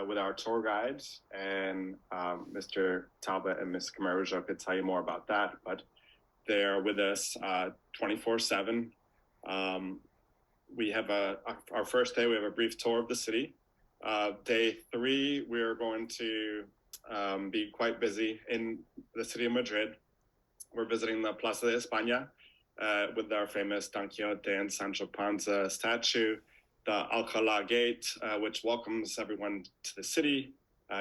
with our tour guides, and Mr. Talbot and Ms. Camarujo could tell you more about that, but they're with us 24/7. We have our first day, we have a brief tour of the city. Day three, we're going to be quite busy in the city of Madrid. We're visiting the Plaza de España with our famous Don Quixote and Sancho Panza statue, the Alcalá Gate, which welcomes everyone to the city,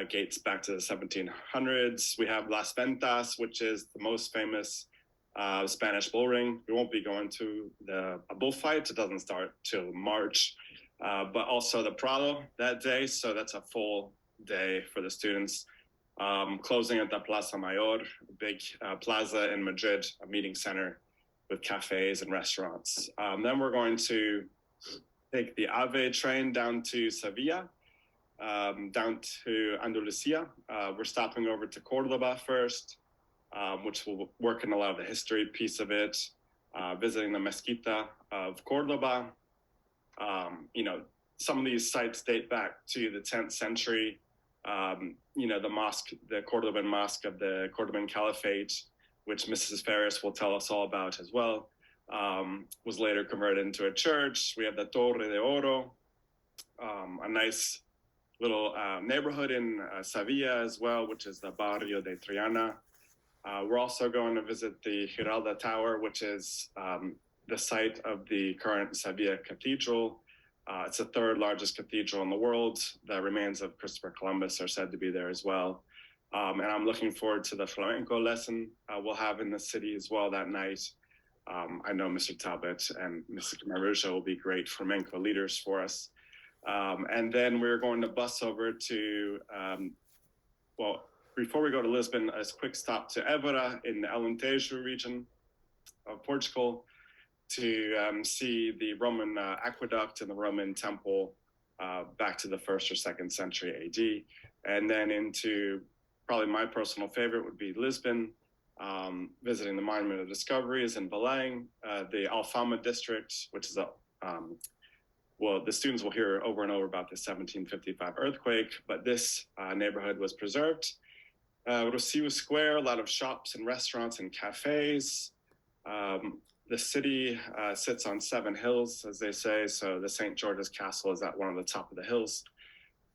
gates back to the 1700s. We have Las Ventas, which is the most famous Spanish bull ring. We won't be going to the bullfight. It doesn't start till March, but also the Prado that day. So that's a full day for the students. Closing at the Plaza Mayor, a big plaza in Madrid, a meeting center with cafes and restaurants. Then we're going to take the AVE train down to Sevilla, down to Andalusia. We're stopping over to Cordoba first, which will work in a lot of the history piece of it, visiting the Mezquita of Cordoba. Some of these sites date back to the 10th century. The mosque, the Cordoban Mosque of the Cordoban Caliphate, which Mrs. Ferris will tell us all about as well, was later converted into a church. We have the Torre de Oro, a nice little neighborhood in Sevilla as well, which is the Barrio de Triana. We're also going to visit the Giralda Tower, which is the site of the current Sevilla Cathedral. It's the third largest cathedral in the world. The remains of Christopher Columbus are said to be there as well. And I'm looking forward to the flamenco lesson we'll have in the city as well that night. I know Mr. Talbot and Mr. Maruja will be great flamenco leaders for us. And then we're going to bus over to, well, before we go to Lisbon, a quick stop to Évora in the Alentejo region of Portugal to see the Roman aqueduct and the Roman temple back to the 1st or 2nd century AD. And then into probably my personal favorite would be Lisbon, visiting the Monument of Discoveries in Belém, the Alfama district, which is well, the students will hear over and over about the 1755 earthquake, but this neighborhood was preserved. Rocio Square, a lot of shops and restaurants and cafes. The city sits on 7 hills, as they say, so the St. George's Castle is at one of the top of the hills.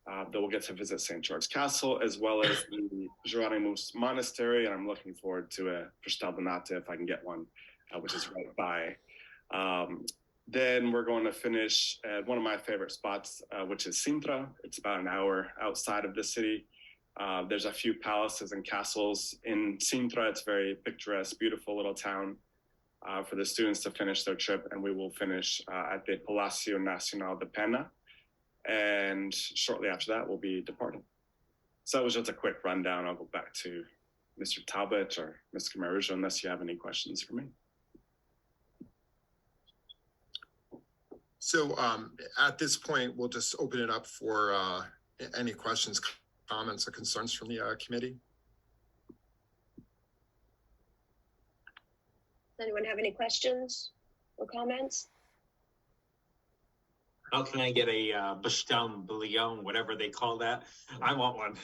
That we'll get to visit St. George's Castle, as well as the Geronimus Monastery, and I'm looking forward to a Pastel de Nata if I can get one, which is right by. Then we're going to finish at one of my favorite spots, which is Sintra. It's about an hour outside of the city. There's a few palaces and castles in Sintra. It's very picturesque, beautiful little town for the students to finish their trip. And we will finish at the Palacio Nacional de Pena. And shortly after that, we'll be departing. So that was just a quick rundown. I'll go back to Mr. Talbot or Mr. Maruja, unless you have any questions for me. So at this point, we'll just open it up for any questions, comments, or concerns from the committee. Does anyone have any questions or comments? How can I get a Bastam Bouillon, whatever they call that? I want one.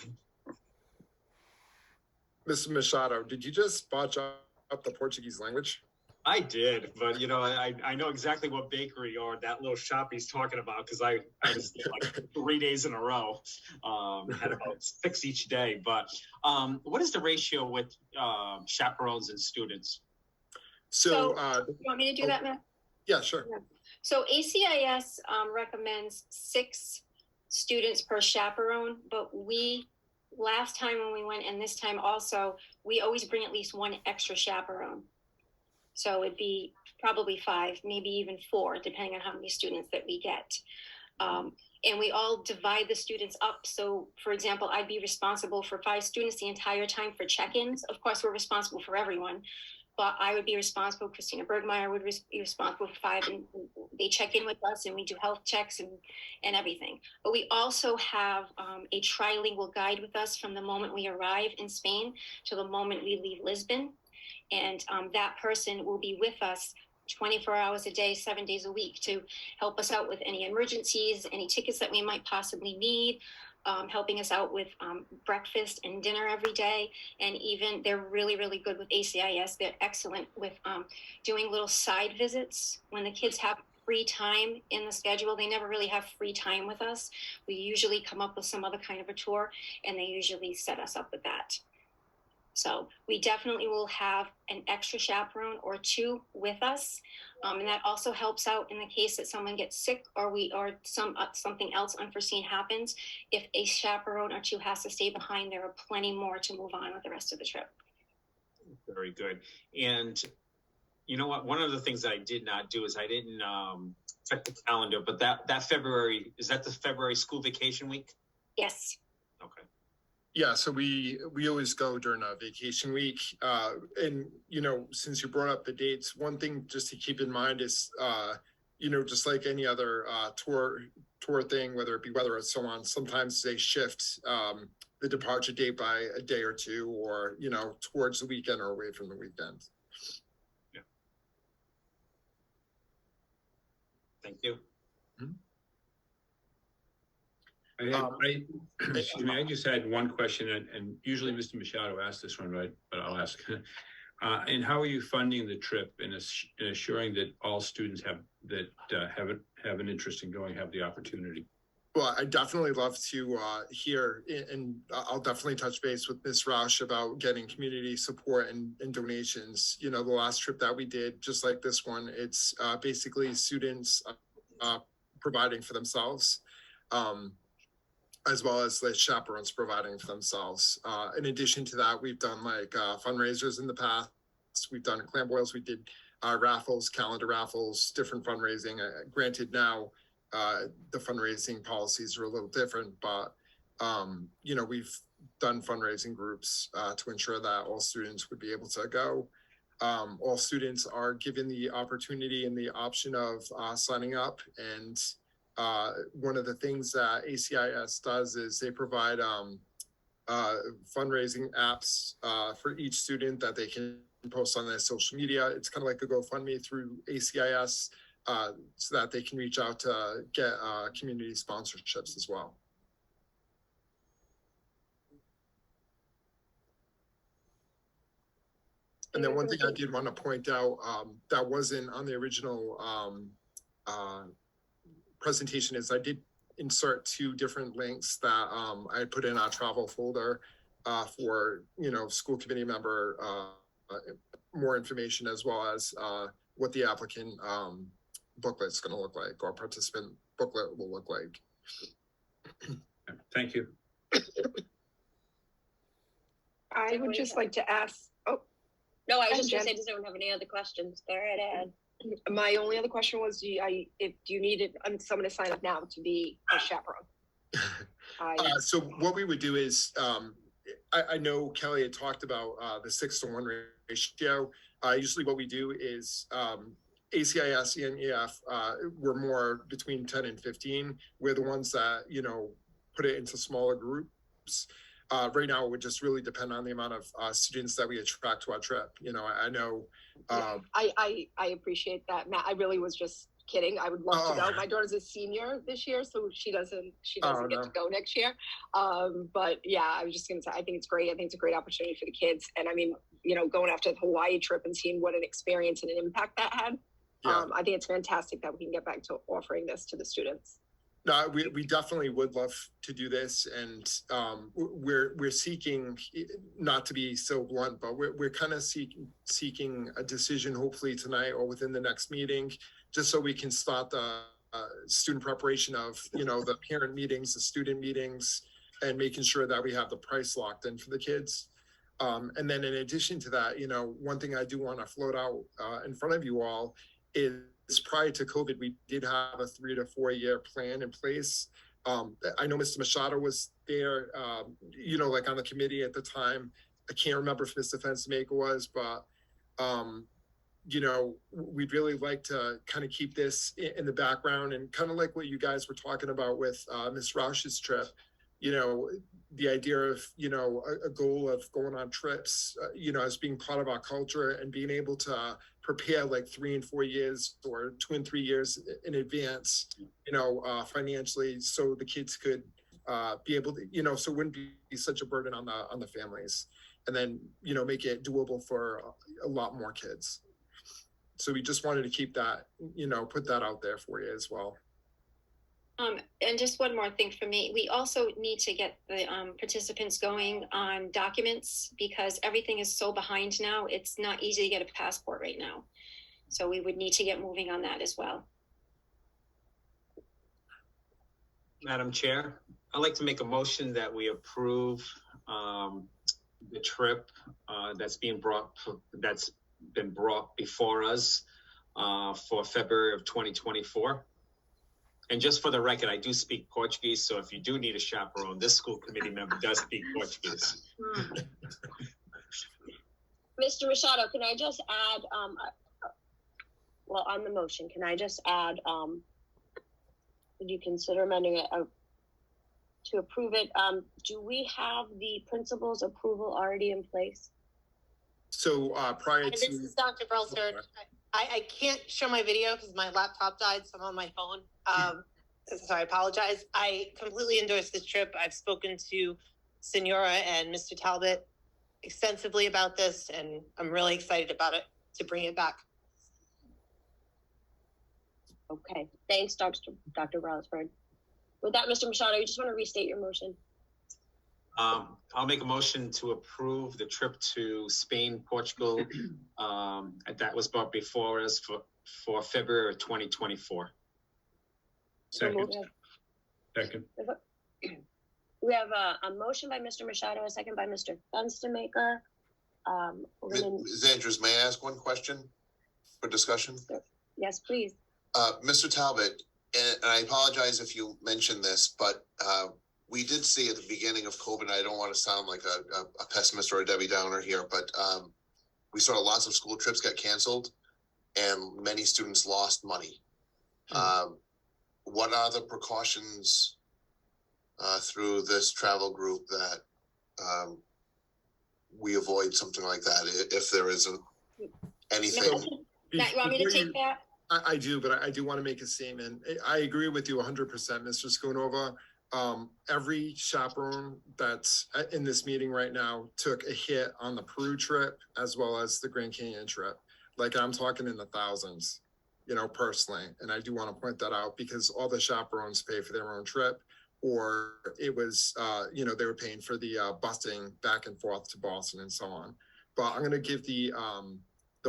Mr. Machado, did you just botch up the Portuguese language? I did, but you know, I know exactly what bakery or that little shop he's talking about because I was there like 3 days in a row. Had about 6 each day. But what is the ratio with chaperones and students? So you want me to do that, Matt? Yeah, sure. Yeah. So ACIS recommends 6 students per chaperone, but last time when we went and this time also, we always bring at least 1 extra chaperone. So it'd be probably 5, maybe even 4, depending on how many students that we get. And we all divide the students up. So for example, I'd be responsible for 5 students the entire time for check-ins. Of course, we're responsible for everyone, but I would be responsible, Christina Bergmeyer would be responsible for 5, and they check in with us and we do health checks and everything. But we also have a trilingual guide with us from the moment we arrive in Spain to the moment we leave Lisbon. And that person will be with us 24 hours a day, 7 days a week to help us out with any emergencies, any tickets that we might possibly need, helping us out with breakfast and dinner every day. And even they're really, really good with ACIS. They're excellent with doing little side visits when the kids have free time in the schedule. They never really have free time with us. We usually come up with some other kind of a tour, and they usually set us up with that. So we definitely will have an extra chaperone or 2 with us. And that also helps out in the case that someone gets sick or something else unforeseen happens. If a chaperone or 2 has to stay behind, there are plenty more to move on with the rest of the trip. Very good. And you know what? One of the things that I did not do is I didn't check the calendar, but that February, is that the February school vacation week? Yes. Okay. Yeah, so we always go during a vacation week. And, you know, since you brought up the dates, one thing just to keep in mind is, you know, just like any other tour thing, whether it's so on, sometimes they shift the departure date by a day or 2 or, you know, towards the weekend or away from the weekend. Yeah. Thank you. I just had one question, and usually Mr. Machado asks this one, right? But I'll ask. And how are you funding the trip and assuring that all students have an interest in going, have the opportunity? Well, I definitely love to hear, and I'll definitely touch base with Ms. Roush about getting community support and donations. You know, the last trip that we did, just like this one, it's basically students providing for themselves, as well as the chaperones providing for themselves. In addition to that, we've done like fundraisers in the past. We've done clamboils, we did raffles, calendar raffles, different fundraising. Granted now, the fundraising policies are a little different, but you know, we've done fundraising groups to ensure that all students would be able to go. All students are given the opportunity and the option of signing up. And one of the things that ACIS does is they provide fundraising apps for each student that they can post on their social media. It's kind of like a GoFundMe through ACIS, so that they can reach out to get community sponsorships as well. And then one thing I did want to point out that wasn't on the original presentation is I did insert 2 different links that I put in our travel folder for, you know, school committee member more information, as well as what the applicant booklet's going to look like, or participant booklet will look like. Thank you. I would just like to ask, No, I was Hi, just gonna Jen. say, does anyone have any other questions? Go right ahead. my only other question was, do you need someone to sign up now to be a chaperone? So what we would do is, I know Kelly had talked about the 6-to-1 ratio. Usually what we do is ACIS and EF, we're more between 10 and 15. We're the ones that, you know, put it into smaller groups. Right now, it would just really depend on the amount of students that we attract to our trip. You know, I know. I appreciate that, Matt. I really was just kidding. I would love to go. My daughter's a senior this year, so she doesn't get to go next year. But yeah, I was just gonna say, I think it's great. I think it's a great opportunity for the kids. And I mean, you know, going after the Hawaii trip and seeing what an experience and an impact that had. I think it's fantastic that we can get back to offering this to the students. No, we definitely would love to do this, and we're seeking, not to be so blunt, but we're kind of seeking a decision, hopefully tonight or within the next meeting, just so we can start the student preparation of, you know, the parent meetings, the student meetings, and making sure that we have the price locked in for the kids. And then in addition to that, you know, one thing I do want to float out in front of you all is, prior to COVID, we did have a 3 to 4 year plan in place. I know Mr. Machado was there, you know, like on the committee at the time. I can't remember if Mr. Fensmaker was, but, you know, we'd really like to kind of keep this in the background, and kind of like what you guys were talking about with Ms. Roush's trip, you know, the idea of, you know, a goal of going on trips, you know, as being part of our culture, and being able to prepare like 3 and 4 years or 2 and 3 years in advance, you know, financially, so the kids could be able to, you know, so it wouldn't be such a burden on the families, and then, you know, make it doable for a lot more kids. So we just wanted to keep that, you know, put that out there for you as well. And just one more thing for me, we also need to get the participants going on documents, because everything is so behind now. It's not easy to get a passport right now. So we would need to get moving on that as well. Madam Chair, I'd like to make a motion that we approve the trip that's been brought before us for February of 2024. And just for the record, I do speak Portuguese, so if you do need a chaperone, this school committee member does speak Portuguese. Mr. Machado, can I just add, well, on the motion, can I just add, would you consider amending it to approve it? Do we have the principal's approval already in place? So prior This is Dr. Brelsford. I can't show my video because my laptop died, so I'm on my phone. So I apologize. I completely endorse this trip. I've spoken to Senora and Mr. Talbot extensively about this, and I'm really excited about it to bring it back. Okay, thanks, Dr. Brelsford. With that, Mr. Machado, you just want to restate your motion. I'll make a motion to approve the trip to Spain, Portugal. That was brought before us for February 2024. Second. Second. We have a motion by Mr. Machado, a second by Mr. Fenstermaker. Ms. Andrews, may I ask one question for discussion? Yes, please. Mr. Talbot, and I apologize if you mentioned this, but we did see at the beginning of COVID, I don't want to sound like a pessimist or a Debbie Downer here, but we saw lots of school trips get canceled and many students lost money. What are the precautions through this travel group that we avoid something like that if there isn't anything? Matt, you want me to take that? I do, but I do want to make a statement. I agree with you 100%, Mr. Skunova. Every chaperone that's in this meeting right now took a hit on the Peru trip as well as the Grand Canyon trip. Like, I'm talking in the thousands, personally. And I do want to point that out because all the chaperones pay for their own trip, or it was, they were paying for the busing back and forth to Boston and so on. But I'm going to give the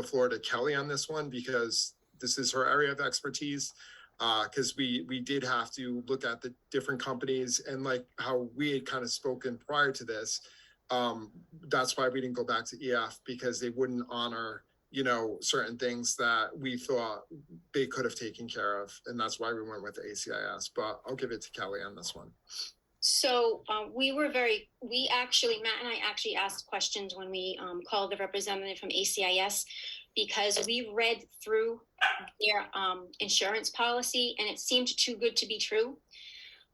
floor to Kelly on this one because this is her area of expertise. Because we did have to look at the different companies and like how we had kind of spoken prior to this. That's why we didn't go back to EF because they wouldn't honor, certain things that we thought they could have taken care of. And that's why we went with ACIS. But I'll give it to Kelly on this one. So Matt and I actually asked questions when we called the representative from ACIS, because we read through their insurance policy and it seemed too good to be true.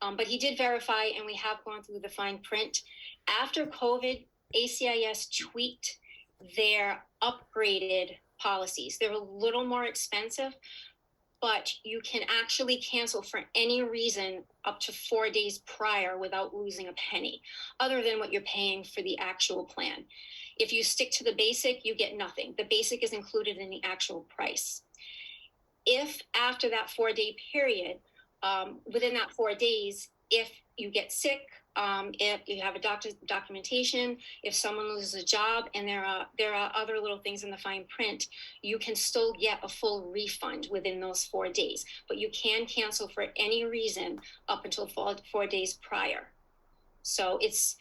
But he did verify, and we have gone through the fine print. After COVID, ACIS tweaked their upgraded policies. They're a little more expensive, but you can actually cancel for any reason up to 4 days prior without losing a penny, other than what you're paying for the actual plan. If you stick to the basic, you get nothing. The basic is included in the actual price. If after that 4-day period, within that 4 days, if you get sick, if you have a doctor's documentation, if someone loses a job, and there are other little things in the fine print, you can still get a full refund within those 4 days. But you can cancel for any reason up until 4 days prior. So it's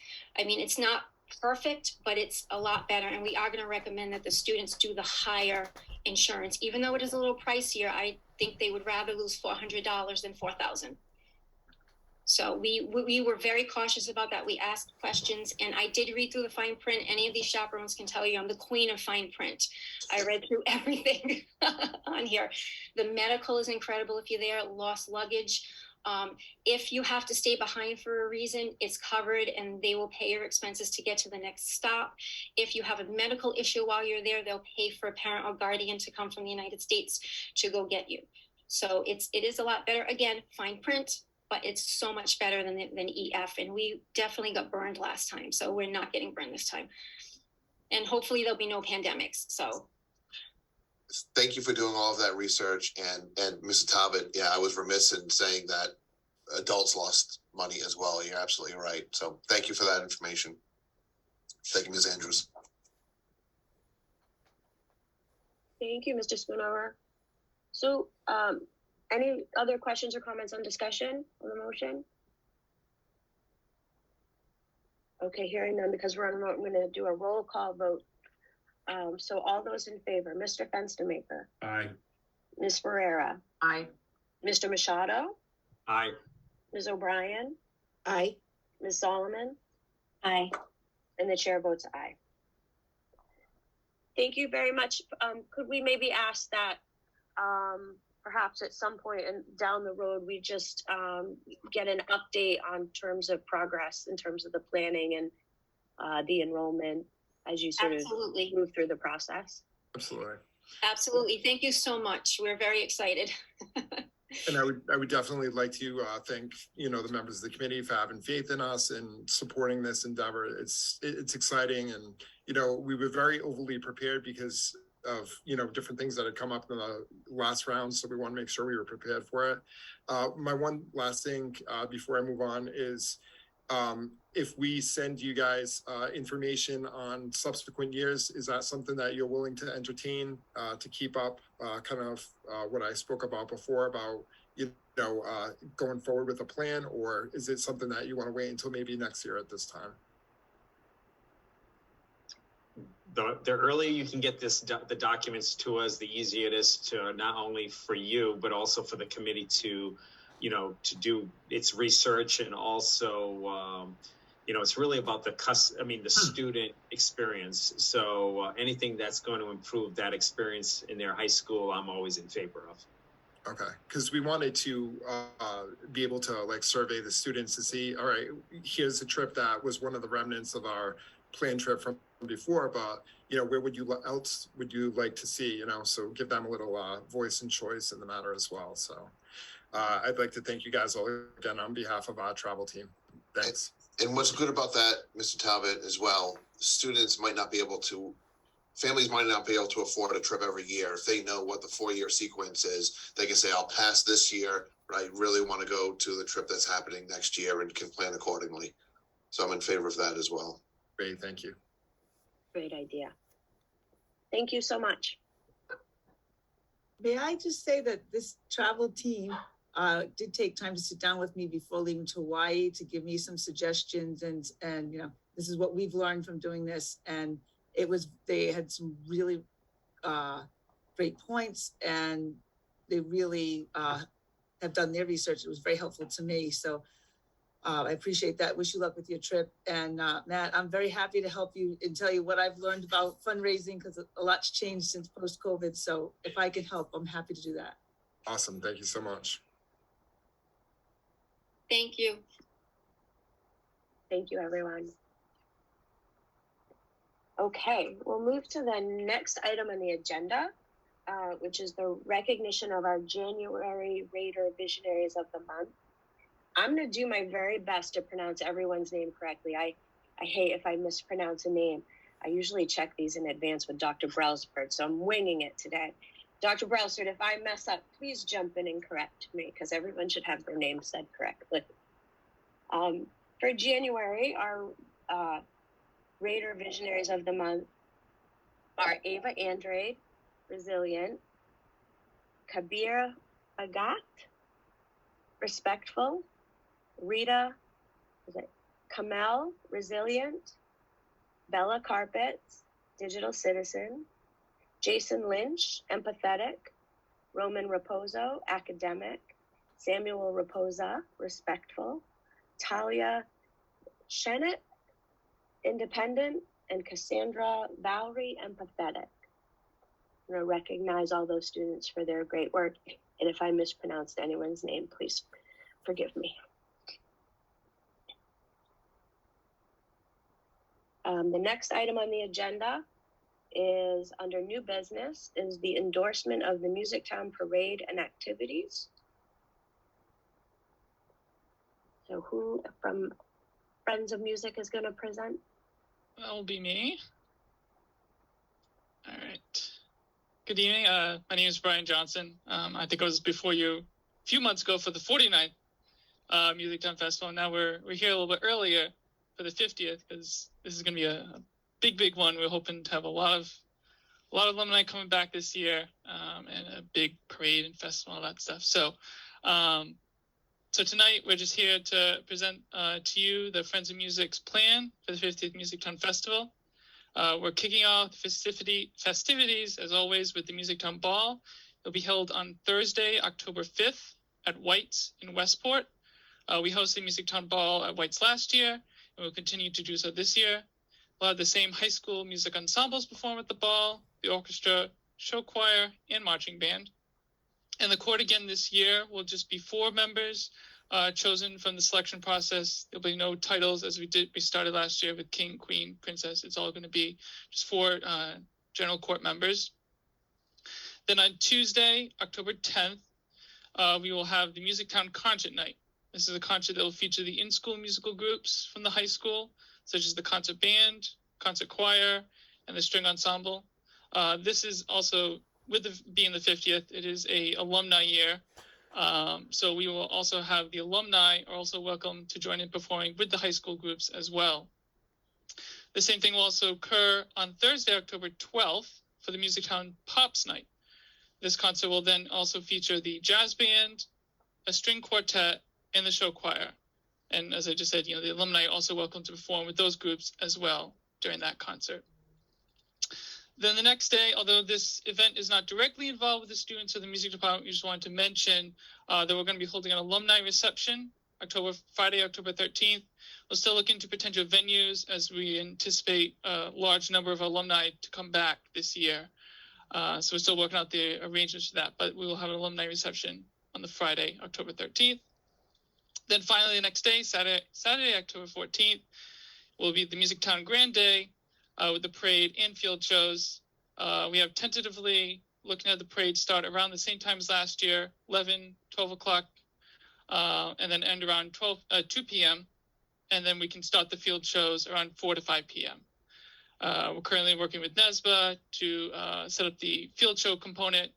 not perfect, but it's a lot better. And we are going to recommend that the students do the higher insurance, even though it is a little pricier. I think they would rather lose $400 than $4,000. So we were very cautious about that. We asked questions, and I did read through the fine print. Any of these chaperones can tell you I'm the queen of fine print. I read through everything on here. The medical is incredible if you're there. Lost luggage. If you have to stay behind for a reason, it's covered and they will pay your expenses to get to the next stop. If you have a medical issue while you're there, they'll pay for a parent or guardian to come from the United States to go get you. So it is a lot better. Again, fine print, but it's so much better than EF. And we definitely got burned last time. So we're not getting burned this time. And hopefully there'll be no pandemics. So thank you for doing all of that research. And Mr. Talbot, yeah, I was remiss in saying that adults lost money as well. You're absolutely right. So thank you for that information. Thank you, Ms. Andrews. Thank you, Mr. Schoonover. So any other questions or comments on discussion on the motion? Okay, hearing none, because we're on remote, I'm going to do a roll call vote. So all those in favor: Mr. Fenstermaker. Aye. Ms. Ferreira. Aye. Mr. Machado. Aye. Ms. O'Brien. Aye. Ms. Solomon. aye. And the chair votes aye. Thank you very much. Could we maybe ask that perhaps at some point down the road, we just get an update on terms of progress in terms of the planning and the enrollment as you sort Absolutely. of move through the process? Absolutely. Thank you so much. We're very excited. And I would definitely like to thank, the members of the committee for having faith in us and supporting this endeavor. It's exciting. And, we were very overly prepared because different things that had come up in the last round. So we want to make sure we were prepared for it. My one last thing before I move on is if we send you guys information on subsequent years, is that something that you're willing to entertain to keep up what I spoke about before about going forward with a plan, or is it something that you want to wait until maybe next year at this time? The earlier you can get the documents to us, the easier it is to not only for you, but also for the committee to do its research, and also, it's really about the student experience. So anything that's going to improve that experience in their high school, I'm always in favor of. Okay, because we wanted to be able to survey the students to see, all right, here's a trip that was one of the remnants of our planned trip from before, but where else would you like to see? So give them a little voice and choice in the matter as well. So I'd like to thank you guys all again on behalf of our travel team. Thanks. And what's good about that, Mr. Talbot, as well, families might not be able to afford a trip every year. If they know what the 4-year sequence is, they can say, I'll pass this year, but I really want to go to the trip that's happening next year and can plan accordingly. So I'm in favor of that as well. Great, thank you. Great idea. Thank you so much. May I just say that this travel team did take time to sit down with me before leaving to Hawaii to give me some suggestions, and this is what we've learned from doing this, and they had some really great points, and they really have done their research. It was very helpful to me. So I appreciate that. Wish you luck with your trip. And Matt, I'm very happy to help you and tell you what I've learned about fundraising, because a lot's changed since post-COVID. So if I can help, I'm happy to do that. Awesome. Thank you so much. Thank you. Thank you, everyone. Okay, we'll move to the next item on the agenda, which is the recognition of our January Raider Visionaries of the Month. I'm going to do my very best to pronounce everyone's name correctly. I hate if I mispronounce a name. I usually check these in advance with Dr. Brailsford, so I'm winging it today. Dr. Brailsford, if I mess up, please jump in and correct me, because everyone should have their name said correctly. For January, our Raider Visionaries of the Month are Ava Andrade, Resilient, Kabir Agat, Respectful, Rita, Kamel, Resilient, Bella Carpets, Digital Citizen, Jason Lynch, Empathetic, Roman Raposo, Academic, Samuel Raposa, Respectful, Talia Shennett, Independent, and Cassandra Valerie, Empathetic. I'm going to recognize all those students for their great work, and if I mispronounced anyone's name, please forgive me. The next item on the agenda is under new business, is the endorsement of the Music Town Parade and activities. So who from Friends of Music is going to present? That will be me. All right. Good evening. My name is Brian Johnson. I think I was before you a few months ago for the 49th Music Town Festival. Now we're here a little bit earlier for the 50th, because this is going to be a big one. We're hoping to have a lot of alumni coming back this year, and a big parade and festival, all that stuff. So tonight we're just here to present to you the Friends of Music's plan for the 50th Music Town Festival. We're kicking off festivities, as always, with the Music Town Ball. It'll be held on Thursday, October 5th at White's in Westport. We hosted the Music Town Ball at White's last year, and we'll continue to do so this year. We'll have the same high school music ensembles perform at the ball, the orchestra, show choir, and marching band. And the court again this year will just be 4 members chosen from the selection process. There'll be no titles as we started last year with King, Queen, Princess. It's all going to be just 4 general court members. Then on Tuesday, October 10th, we will have the Music Town Concert Night. This is a concert that will feature the in-school musical groups from the high school, such as the concert band, concert choir, and the string ensemble. This is also, with being the 50th, it is a alumni year. So we will also have the alumni are also welcome to join in performing with the high school groups as well. The same thing will also occur on Thursday, October 12th for the Musictown Pops Night. This concert will then also feature the jazz band, a string quartet, and the show choir. And as I just said, the alumni are also welcome to perform with those groups as well during that concert. Then the next day, although this event is not directly involved with the students of the music department, we just wanted to mention that we're going to be holding an alumni reception Friday, October 13th. We'll still look into potential venues as we anticipate a large number of alumni to come back this year. So we're still working out the arrangements for that, but we will have an alumni reception on the Friday, October 13th. Then finally, the next day, Saturday, October 14th, will be the Musictown Grand Day with the parade and field shows. We have tentatively looking at the parade start around the same time as last year, 11, 12 o'clock, and then end around 2 p.m. And then we can start the field shows around 4 to 5 p.m. We're currently working with NESBA to set up the field show component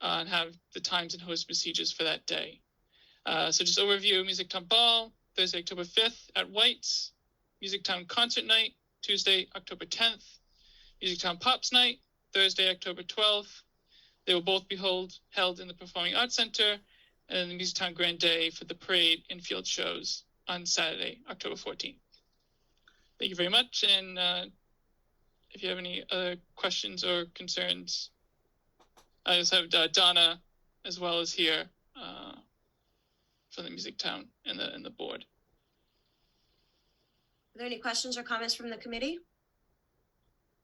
and have the times and host procedures for that day. So just overview: Musictown Ball, Thursday, October 5th at White's. Musictown Concert Night, Tuesday, October 10th. Musictown Pops Night, Thursday, October 12th. They will both be held in the Performing Arts Center, and then the Musictown Grand Day for the parade and field shows on Saturday, October 14th. Thank you very much, and if you have any other questions or concerns, I just have Donna as well as here from the Musictown and the board. Are there any questions or comments from the committee?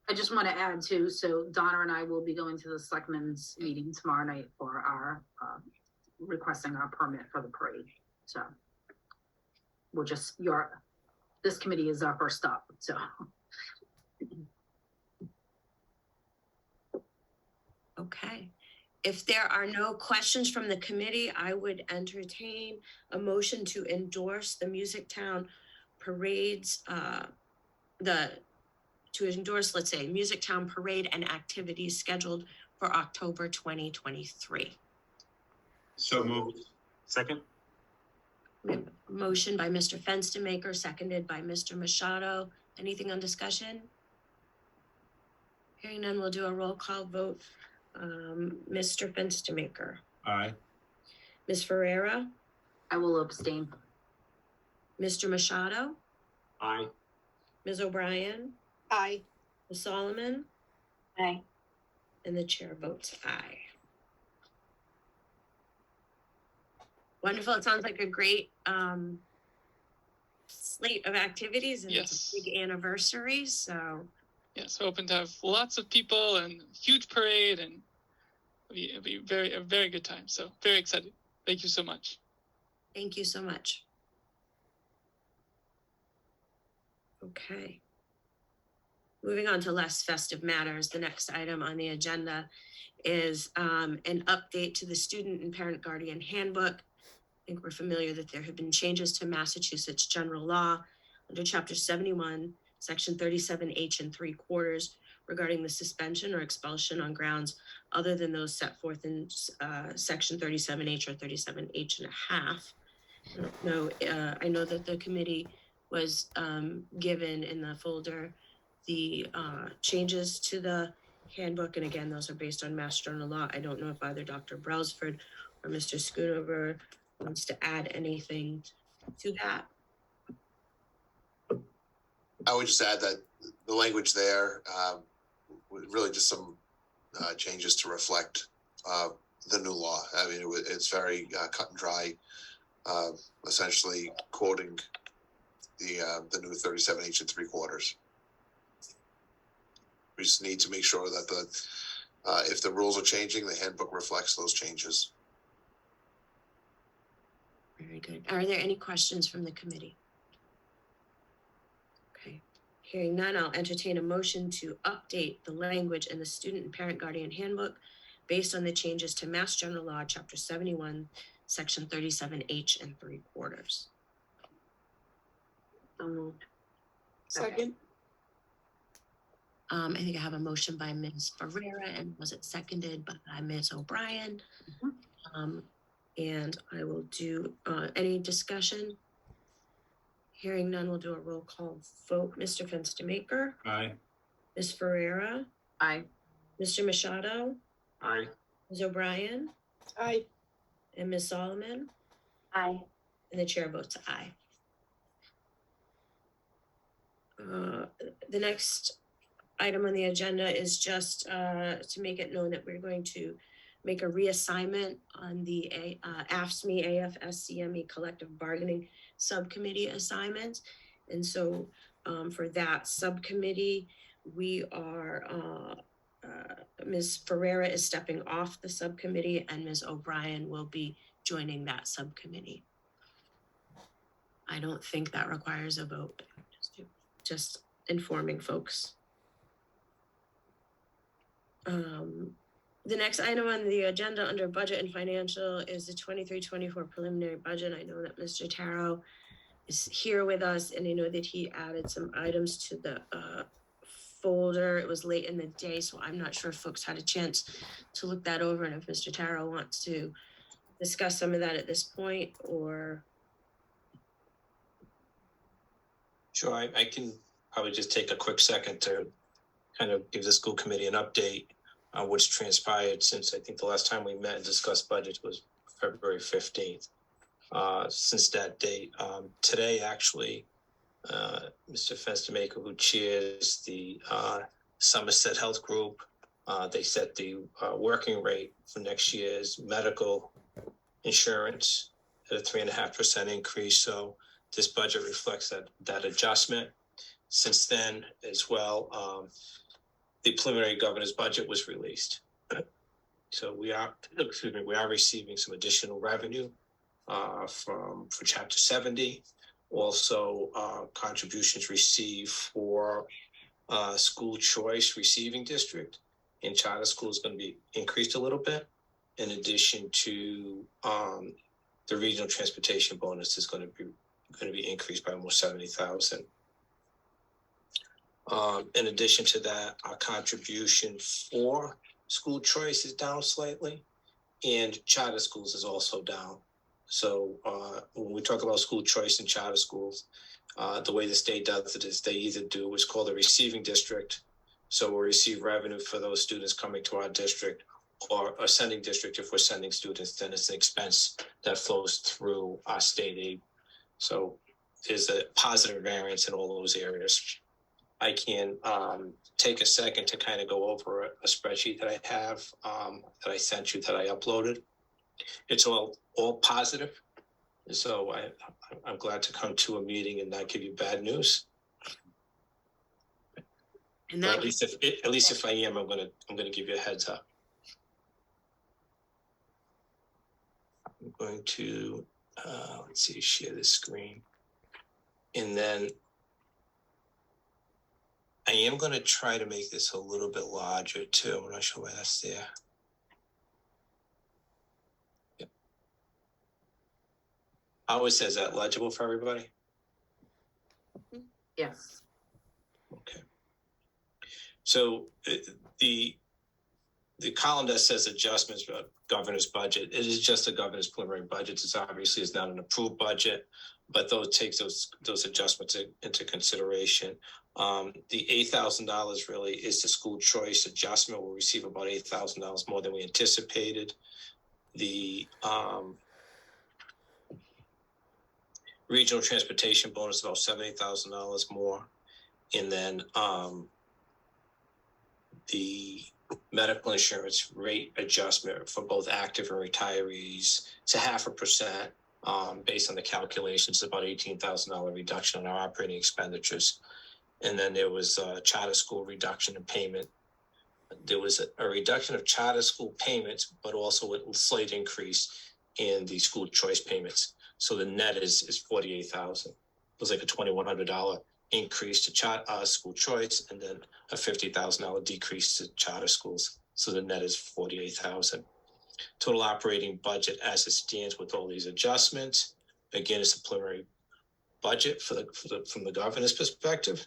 I just want to add too, so Donna and I will be going to the Selectmen's meeting tomorrow night for our requesting our permit for the parade. So we'll just, this committee is our first stop, so. Okay. If there are no questions from the committee, I would entertain a motion to endorse the Musictown parades, let's say, Musictown parade and activities scheduled for October 2023. So moved. Second. We have a motion by Mr. Fenstermaker, seconded by Mr. Machado. Anything on discussion? Hearing none, we'll do a roll call vote. Mr. Fenstermaker. Aye. Ms. Ferreira. I will abstain. Mr. Machado. Aye. Ms. O'Brien. Aye. Ms. Solomon. Aye. And the chair votes aye. Wonderful. It sounds like a great slate of activities, and it's a big anniversary. So yes, we're hoping to have lots of people and huge parade, and it'll be a very good time. So very excited. Thank you so much. Thank you so much. Okay. Moving on to less festive matters, the next item on the agenda is an update to the Student and Parent Guardian Handbook. I think we're familiar that there have been changes to Massachusetts general law under Chapter 71, Section 37H and 3/4 regarding the suspension or expulsion on grounds other than those set forth in Section 37H or 37H and a half. I don't know. I know that the committee was given in the folder the changes to the handbook, and again, those are based on Mass General Law. I don't know if either Dr. Brailsford or Mr. Schoonover wants to add anything to that. I would just add that the language there, really just some changes to reflect the new law. I mean, it's very cut and dry, essentially quoting the new 37H and 3/4. We just need to make sure that if the rules are changing, the handbook reflects those changes. Very good. Are there any questions from the committee? Okay. Hearing none, I'll entertain a motion to update the language in the Student and Parent Guardian Handbook based on the changes to Mass General Law, Chapter 71, Section 37H and 3/4. So moved. Second. I think I have a motion by Ms. Ferreira, and was it seconded by Ms. O'Brien? And I will do, any discussion? Hearing none, we'll do a roll call vote. Mr. Fenstermaker? Aye. Ms. Ferreira? Aye. Mr. Machado? Aye. Ms. O'Brien? Aye. And Ms. Solomon? Aye. And the chair votes aye. The next item on the agenda is just to make it known that we're going to make a reassignment on the AFSCME, AFSCME collective bargaining subcommittee assignment. And so for that subcommittee, we are, Ms. Ferreira is stepping off the subcommittee and Ms. O'Brien will be joining that subcommittee. I don't think that requires a vote, just informing folks. The next item on the agenda under budget and financial is the 23-24 preliminary budget. I know that Mr. Taro is here with us, and I know that he added some items to the folder. It was late in the day, so I'm not sure if folks had a chance to look that over, and if Mr. Taro wants to discuss some of that at this point, or... Sure, I can probably just take a quick second to kind of give the school committee an update on what's transpired since I think the last time we met and discussed budgets was February 15th. Since that date, today actually, Mr. Fenstermaker, who chairs the Somerset Health Group, they set the working rate for next year's medical insurance at a 3.5% increase. So this budget reflects that adjustment. Since then as well, the preliminary governor's budget was released. So we are receiving some additional revenue for Chapter 70. Also, contributions received for school choice receiving district and charter school is going to be increased a little bit. In addition to the regional transportation bonus is going to be increased by almost 70,000. In addition to that, our contribution for school choice is down slightly, and charter schools is also down. So when we talk about school choice and charter schools, the way the state does it is they either do what's called a receiving district. So we'll receive revenue for those students coming to our district, or a sending district. If we're sending students, then it's an expense that flows through our state aid. So there's a positive variance in all those areas. I can take a second to kind of go over a spreadsheet that I have that I sent you, that I uploaded. It's all positive. So I'm glad to come to a meeting and not give you bad news. And that, at least if I am, I'm gonna give you a heads up. I'm going to let's see, share this screen, and then I am going to try to make this a little bit larger too. I'm not sure why that's there. Yep. Always says that legible for everybody. Yes. Okay. So the column that says adjustments for governor's budget, it is just a governor's preliminary budget. It's obviously is not an approved budget, but takes those adjustments into consideration. The $8,000 really is the school choice adjustment. We'll receive about $8,000 more than we anticipated. The regional transportation bonus about $78,000 more, and then the medical insurance rate adjustment for both active and retirees to 0.5%. Based on the calculations, about $18,000 reduction on our operating expenditures. And then there was a charter school reduction in payment. There was a reduction of charter school payments, but also a slight increase in the school choice payments. So the net is $48,000. It was like a $2,100 increase to school choice, and then a $50,000 decrease to charter schools. So the net is $48,000. Total operating budget as it stands with all these adjustments. Again, it's a preliminary budget from the governor's perspective.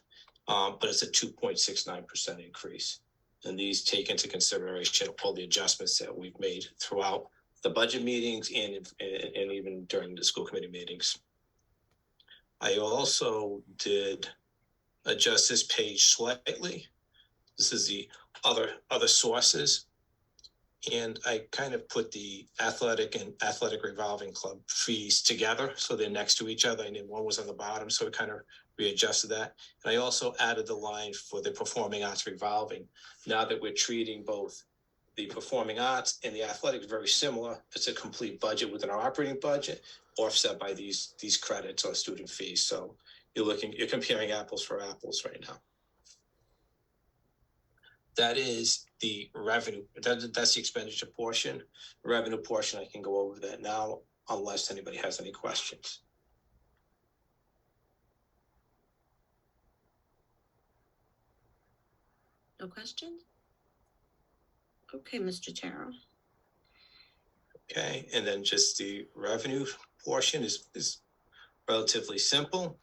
but it's a 2.69% increase. And these take into consideration all the adjustments that we've made throughout the budget meetings and even during the school committee meetings. I also did adjust this page slightly. This is the other sources. And I kind of put the athletic and athletic revolving club fees together, so they're next to each other. And then one was on the bottom, so we kind of readjusted that. And I also added the line for the performing arts revolving. Now that we're treating both the performing arts and the athletics very similar, it's a complete budget within our operating budget, offset by these credits or student fees. So you're comparing apples for apples right now. That is the revenue. That's the expenditure portion. Revenue portion, I can go over that now, unless anybody has any questions. No questions? Okay, Mr. Terrell. Okay, and then just the revenue portion is relatively simple.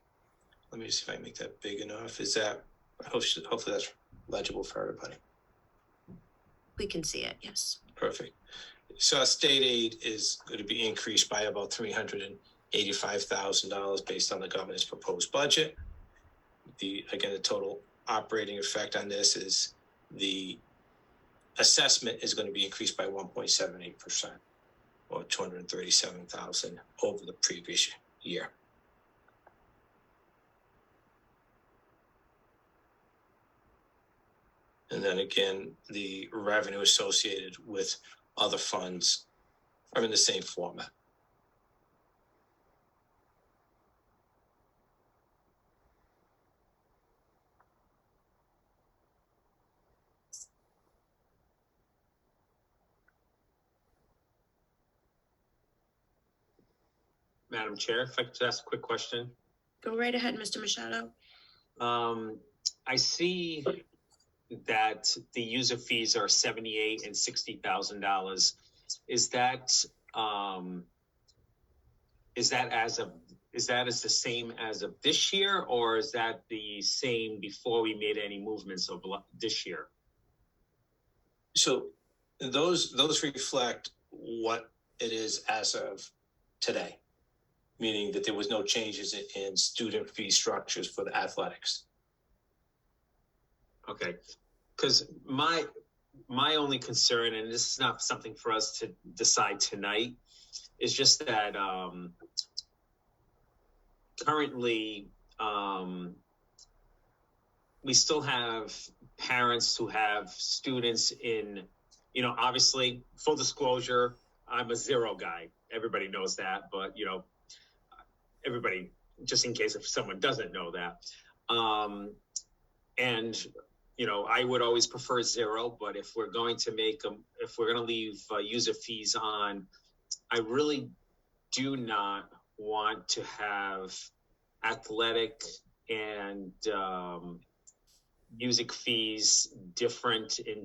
Let me see if I make that big enough. Is that, hopefully that's legible for everybody. We can see it, yes. Perfect. So our state aid is going to be increased by about $385,000 based on the governor's proposed budget. The total operating effect on this is the assessment is going to be increased by 1.78%, or $237,000 over the previous year. And then again, the revenue associated with other funds are in the same format. Madam Chair, if I could just ask a quick question. Go right ahead, Mr. Machado. I see that the user fees are $78,000 and $60,000. Is that as the same as of this year, or is that the same before we made any movements of this year? So those reflect what it is as of today, meaning that there was no changes in student fee structures for the athletics. Okay, because my only concern, and this is not something for us to decide tonight, is just that currently we still have parents who have students in, obviously, full disclosure, I'm a zero guy. Everybody knows that, but, everybody, just in case if someone doesn't know that. And I would always prefer zero, but if we're going to leave user fees on, I really do not want to have athletic and music fees different in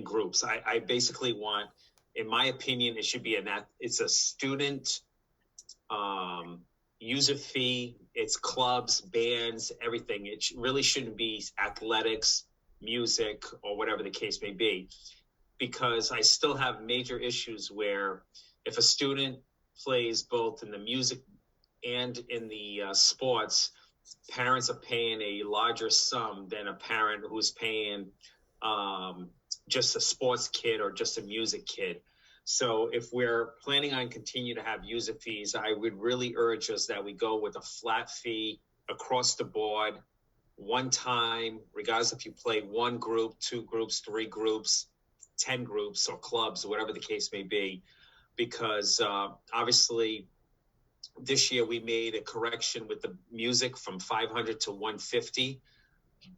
groups. I basically want, in my opinion, it should be it's a student user fee. It's clubs, bands, everything. It really shouldn't be athletics, music, or whatever the case may be, because I still have major issues where if a student plays both in the music and in the sports, parents are paying a larger sum than a parent who's paying just a sports kid or just a music kid. So if we're planning on continue to have user fees, I would really urge us that we go with a flat fee across the board, one time, regardless if you play one group, two groups, three groups, 10 groups or clubs, or whatever the case may be, because obviously this year we made a correction with the music from 500 to 150,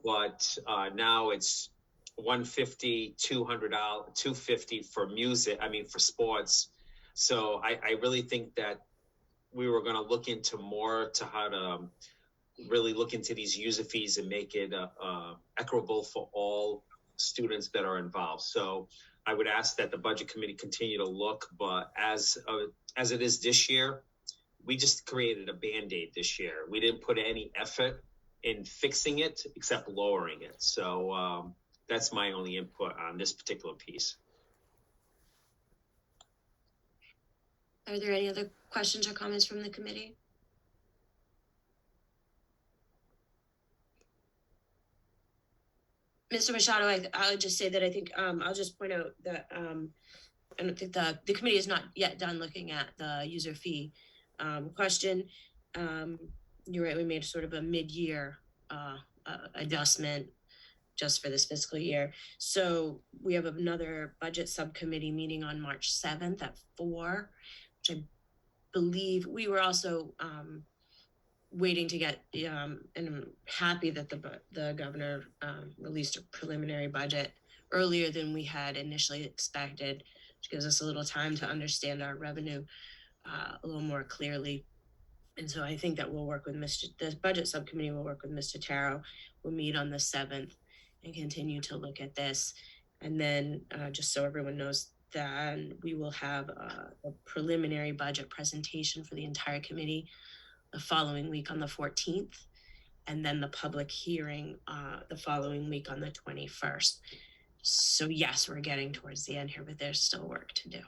but now it's 150, $200, $250 for music. I mean, for sports. So I really think that we were going to look into more to how to really look into these user fees and make it equitable for all students that are involved. So I would ask that the budget committee continue to look, but as it is this year, we just created a Band-Aid this year. We didn't put any effort in fixing it except lowering it. So that's my only input on this particular piece. Are there any other questions or comments from the committee? Mr. Machado, I would just say that I think I'll just point out that I don't think the committee is not yet done looking at the user fee question. You're right, we made sort of a mid-year adjustment just for this fiscal year. So we have another budget subcommittee meeting on March 7th at 4, which I believe we were also waiting to get, and I'm happy that the governor released a preliminary budget earlier than we had initially expected, which gives us a little time to understand our revenue a little more clearly. And so I think that we'll work with the budget subcommittee will work with Mr. Taro. We'll meet on the 7th and continue to look at this. And then just so everyone knows, that we will have a preliminary budget presentation for the entire committee the following week on the 14th, and then the public hearing the following week on the 21st. So yes, we're getting towards the end here, but there's still work to do.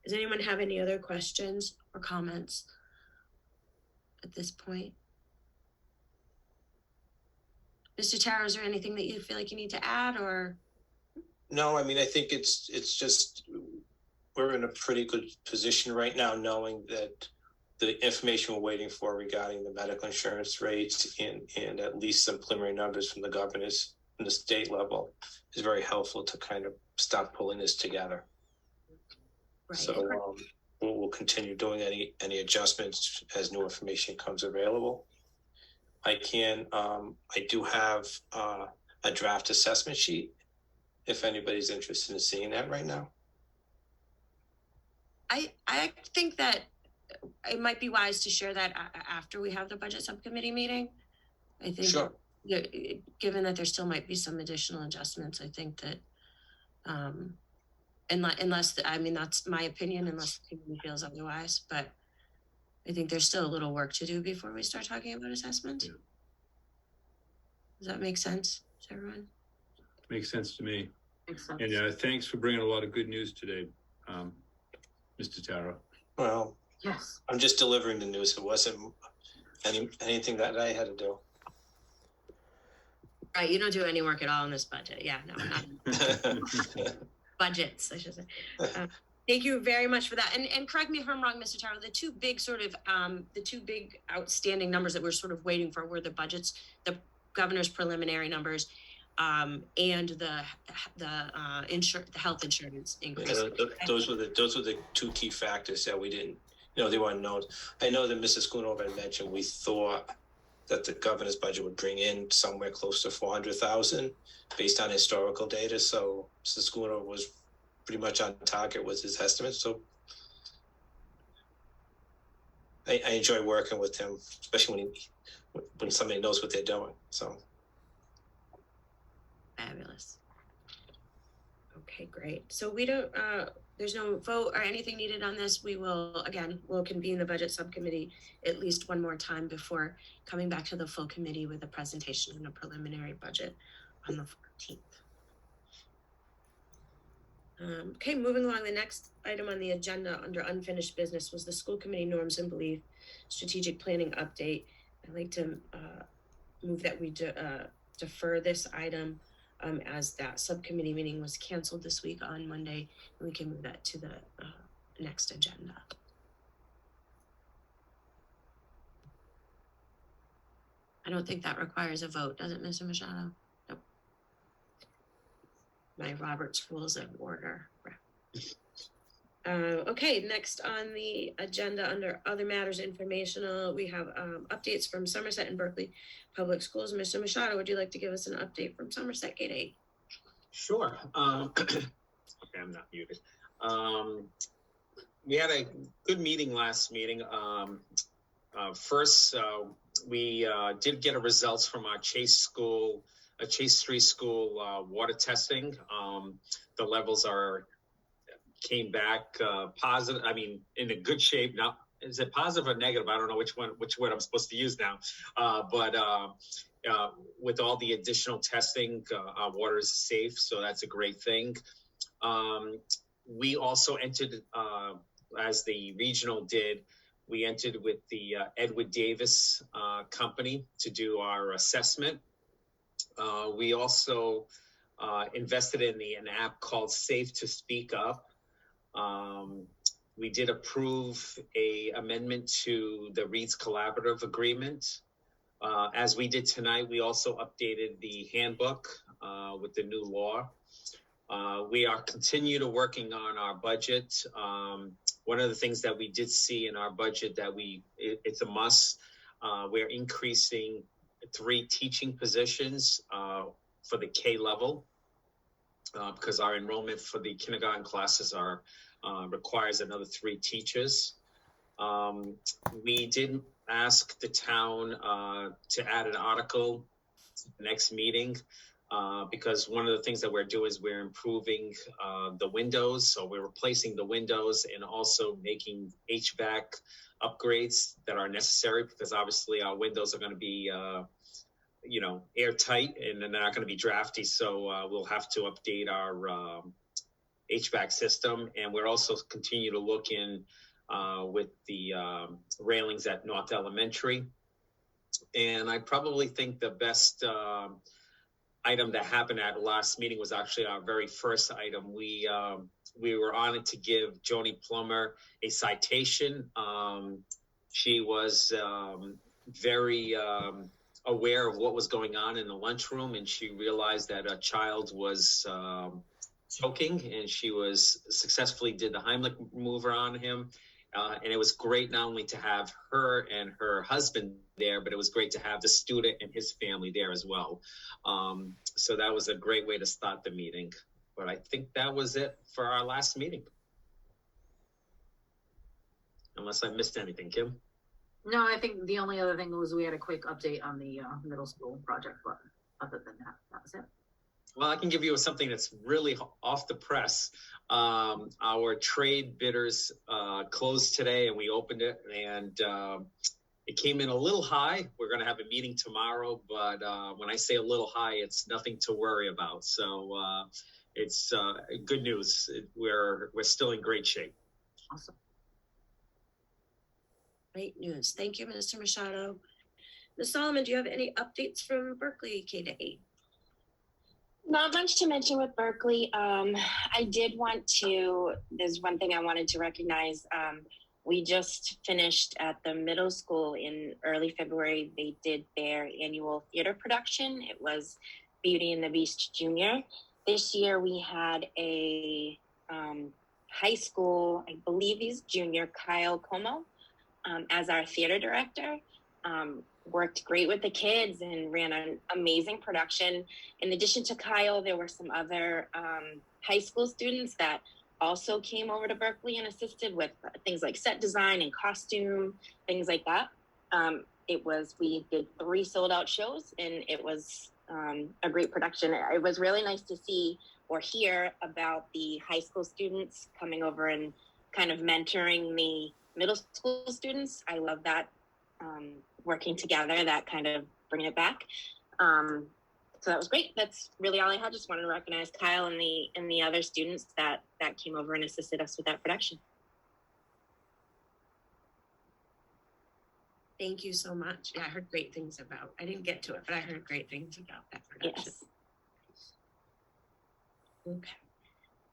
Does anyone have any other questions or comments at this point? Mr. Taro, is there anything that you feel like you need to add, or? No, I mean, I think it's just, we're in a pretty good position right now, knowing that the information we're waiting for regarding the medical insurance rates and at least some preliminary numbers from the governors in the state level is very helpful to kind of start pulling this together. Right. So we'll continue doing any adjustments as new information comes available. I do have a draft assessment sheet if anybody's interested in seeing that right now. I think that it might be wise to share that after we have the budget subcommittee meeting. I think, sure. Given that there still might be some additional adjustments, I think that unless I mean, that's my opinion, unless the committee feels otherwise, but I think there's still a little work to do before we start talking about assessments. Yeah. Does that make sense to everyone? Makes sense to me. Makes sense. And thanks for bringing a lot of good news today, Mr. Taro. Well, yes, I'm just delivering the news. It wasn't anything that I had to do. Right, you don't do any work at all in this budget. Yeah, no, not budgets, I should say. Thank you very much for that. And correct me if I'm wrong, Mr. Taro, the two big outstanding numbers that we're sort of waiting for were the budgets, the governor's preliminary numbers, and the health insurance increase. Yeah, those were the two key factors that we didn't, they weren't known. I know that Mrs. Schoonover had mentioned we thought that the governor's budget would bring in somewhere close to $400,000 based on historical data. So Mrs. Schoonover was pretty much on target with his estimate. So I enjoy working with him, especially when somebody knows what they're doing. So fabulous. Okay, great. So we don't there's no vote or anything needed on this. We'll convene the budget subcommittee at least one more time before coming back to the full committee with a presentation and a preliminary budget on the 14th. Okay, moving along, the next item on the agenda under unfinished business was the school committee norms and belief strategic planning update. I'd like to move that we defer this item as that subcommittee meeting was canceled this week on Monday, and we can move that to the next agenda. I don't think that requires a vote, does it, Mr. Machado? Nope. My Robert's Rules of Order. Okay, next on the agenda under other matters informational, we have updates from Somerset and Berkeley Public Schools. Mr. Machado, would you like to give us an update from Somerset Gate 8? Sure. Okay, I'm not muted. We had a good meeting last meeting. First, we did get a results from our Chase Street School water testing. The levels came back positive. I mean, in a good shape, not is it positive or negative? I don't know which word I'm supposed to use now. With all the additional testing, our water is safe, so that's a great thing. We also entered, as the regional did, we entered with the Edward Davis company to do our assessment. We also invested in an app called Safe to Speak Up. We did approve a amendment to the Reads Collaborative Agreement. As we did tonight, we also updated the handbook with the new law. We are continue to working on our budget. One of the things that we did see in our budget that it's a must. We're increasing 3 teaching positions for the K level because our enrollment for the kindergarten classes requires another 3 teachers. We did ask the town to add an article to the next meeting because one of the things that we're doing is we're improving the windows. So we're replacing the windows and also making HVAC upgrades that are necessary because obviously our windows are going to be airtight and they're not going to be drafty. So we'll have to update our HVAC system. And we're also continue to look in with the railings at North Elementary. And I probably think the best item that happened at last meeting was actually our very first item. We were honored to give Joni Plummer a citation. She was very aware of what was going on in the lunchroom, and she realized that a child was choking, and she successfully did the Heimlich maneuver on him. And it was great not only to have her and her husband there, but it was great to have the student and his family there as well. So that was a great way to start the meeting. But I think that was it for our last meeting. Unless I missed anything, Kim? No, I think the only other thing was we had a quick update on the middle school project, but other than that, that was it. Well, I can give you something that's really off the press. Our trade bidders closed today and we opened it, and it came in a little high. We're going to have a meeting tomorrow, but when I say a little high, it's nothing to worry about. So it's good news. We're still in great shape. Awesome. Great news. Thank you, Minister Machado. Ms. Solomon, do you have any updates from Berkeley K-8? Not much to mention with Berkeley. I did want to, there's one thing I wanted to recognize. We just finished at the middle school in early February. They did their annual theater production. It was Beauty and the Beast Junior. This year we had a high school, I believe he's junior, Kyle Como, as our theater director. Worked great with the kids and ran an amazing production. In addition to Kyle, there were some other high school students that also came over to Berkeley and assisted with things like set design and costume, things like that. We did 3 sold out shows, and it was a great production. It was really nice to see or hear about the high school students coming over and kind of mentoring the middle school students. I love that. Working together, that kind of bringing it back. So that was great. That's really all I had. Just wanted to recognize Kyle and the other students that came over and assisted us with that production. Thank you so much. Yeah, I heard great things about. I didn't get to it, but I heard great things about that production. Yes.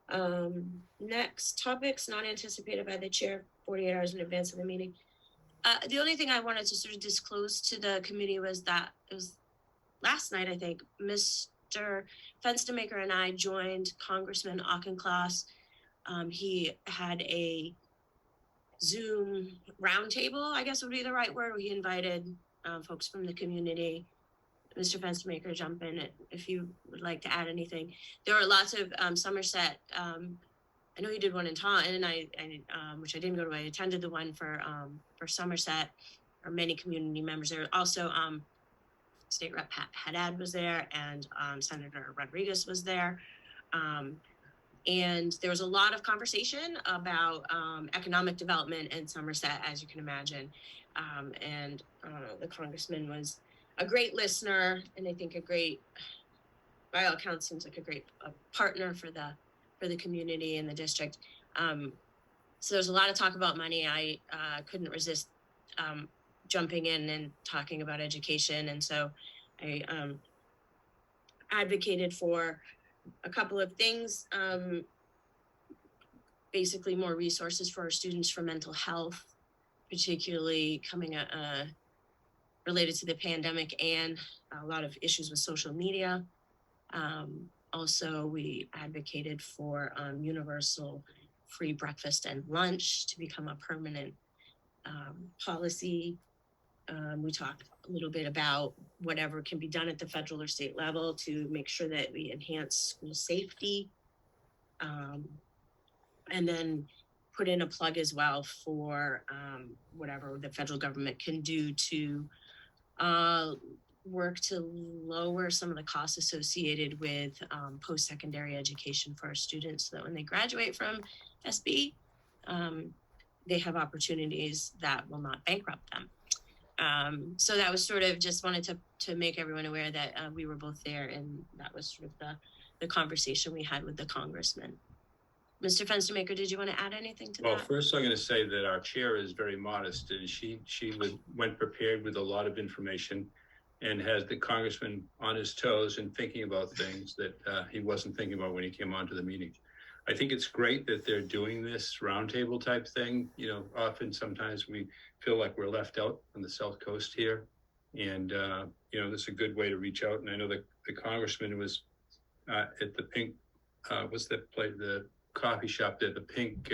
Okay. Next topics not anticipated by the chair 48 hours in advance of the meeting. The only thing I wanted to sort of disclose to the committee was that it was last night, I think, Mr. Fenstermaker and I joined Congressman Auchincloss. He had a Zoom roundtable, I guess would be the right word, where he invited folks from the community. Mr. Fenstermaker, jump in if you would like to add anything. There were lots of Somerset. I know he did one in Taunton, and which I didn't go to. I attended the one for Somerset, or many community members there. Also, State Rep Haddad was there, and Senator Rodriguez was there. And there was a lot of conversation about economic development in Somerset, as you can imagine. And the congressman was a great listener, and I think a great, by all accounts, seems like a great partner for the community and the district. So there's a lot of talk about money. I couldn't resist jumping in and talking about education, and so I advocated for a couple of things. Basically, more resources for our students for mental health, particularly coming related to the pandemic and a lot of issues with social media. Also, we advocated for universal free breakfast and lunch to become a permanent policy. We talked a little bit about whatever can be done at the federal or state level to make sure that we enhance school safety. And then put in a plug as well for whatever the federal government can do to work to lower some of the costs associated with post-secondary education for our students, so that when they graduate from SB, they have opportunities that will not bankrupt them. So that was sort of just wanted to make everyone aware that we were both there, and that was sort of the conversation we had with the congressman. Mr. Fenstermaker, did you want to add anything to that? Well, first I'm going to say that our chair is very modest, and she went prepared with a lot of information and has the congressman on his toes and thinking about things that he wasn't thinking about when he came onto the meeting. I think it's great that they're doing this roundtable type thing. You know, often sometimes we feel like we're left out on the South Coast here, and you know, this is a good way to reach out. And I know that the congressman was at the Pink, what's that place? The coffee shop there, the Pink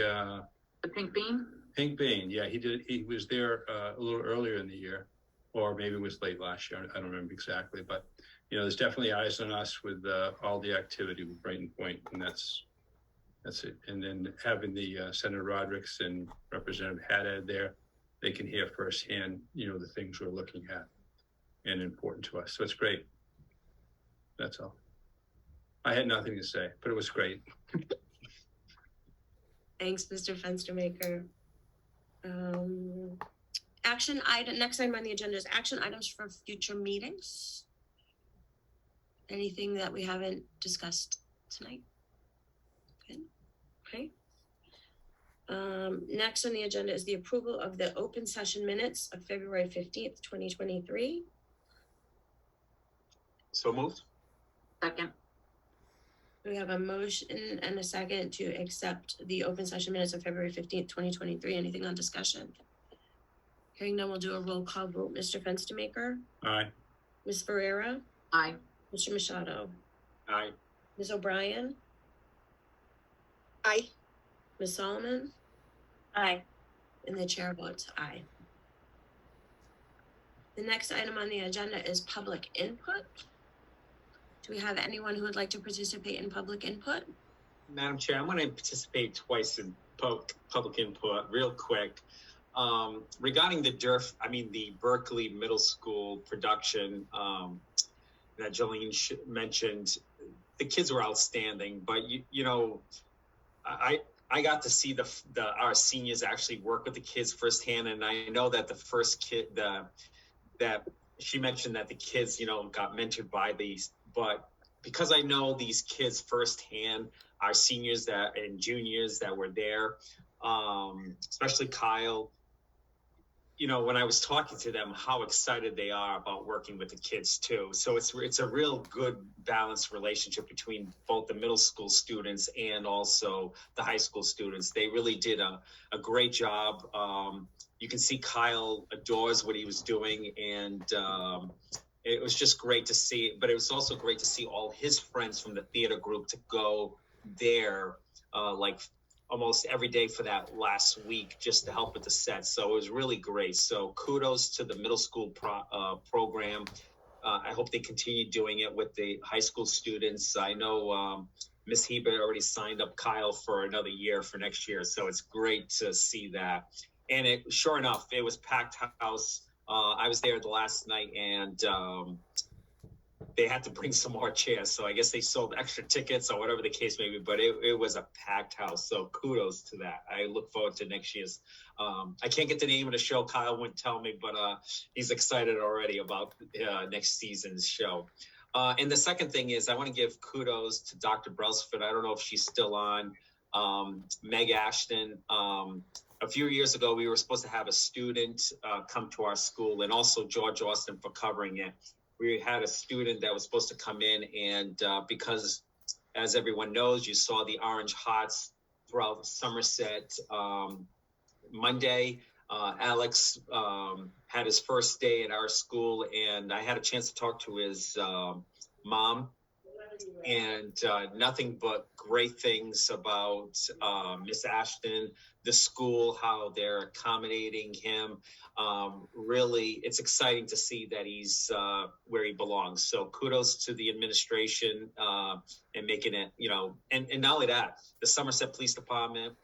Bean. Pink Bean, yeah, he was there a little earlier in the year, or maybe it was late last year. I don't remember exactly, but you know, there's definitely eyes on us with all the activity with Brighton Point, and that's it. And then having the Senator Rodericks and Representative Haddad there, they can hear firsthand, you know, the things we're looking at and important to us. So it's great. That's all. I had nothing to say, but it was great. Thanks, Mr. Fenstermaker. Action item, next item on the agenda is action items for future meetings. Anything that we haven't discussed tonight? Good. Okay. Next on the agenda is the approval of the open session minutes of February 15th, 2023. So moved. Second. We have a motion and a second to accept the open session minutes of February 15th, 2023. Anything on discussion? Hearing none, we'll do a roll call vote. Mr. Fenstermaker? Aye. Ms. Ferreira? Aye. Mr. Machado? Aye. Ms. O'Brien? Aye. Ms. Solomon? Aye. And the chair votes aye. The next item on the agenda is public input. Do we have anyone who would like to participate in public input? Madam Chair, I'm going to participate twice in public input real quick. Regarding the Berkeley Middle School production that Jolene mentioned, the kids were outstanding, but you know, I got to see our seniors actually work with the kids firsthand, and I know that the first kid that she mentioned that the kids, you know, got mentored by these, but because I know these kids firsthand, our seniors and juniors that were there, especially Kyle, you know, when I was talking to them, how excited they are about working with the kids too. So it's a real good balanced relationship between both the middle school students and also the high school students. They really did a great job. You can see Kyle adores what he was doing, and it was just great to see. But it was also great to see all his friends from the theater group to go there, like almost every day for that last week, just to help with the set. So it was really great. So kudos to the middle school program. I hope they continue doing it with the high school students. I know Miss Hebert already signed up Kyle for another year for next year. So it's great to see that. And sure enough, it was packed house. I was there the last night, and they had to bring some more chairs. So I guess they sold extra tickets or whatever the case may be, but it was a packed house. So kudos to that. I look forward to next year's. I can't get the name of the show. Kyle wouldn't tell me, but he's excited already about next season's show. And the second thing is I want to give kudos to Dr. Brailsford. I don't know if she's still on. Meg Ashton. A few years ago, we were supposed to have a student come to our school, and also George Austin for covering it. We had a student that was supposed to come in, and because, as everyone knows, you saw the orange hearts throughout Somerset Monday. Alex had his first day at our school, and I had a chance to talk to his mom, and nothing but great things about Miss Ashton, the school, how they're accommodating him. Really, it's exciting to see that he's where he belongs. So kudos to the administration and making it, and not only that, the Somerset Police Department,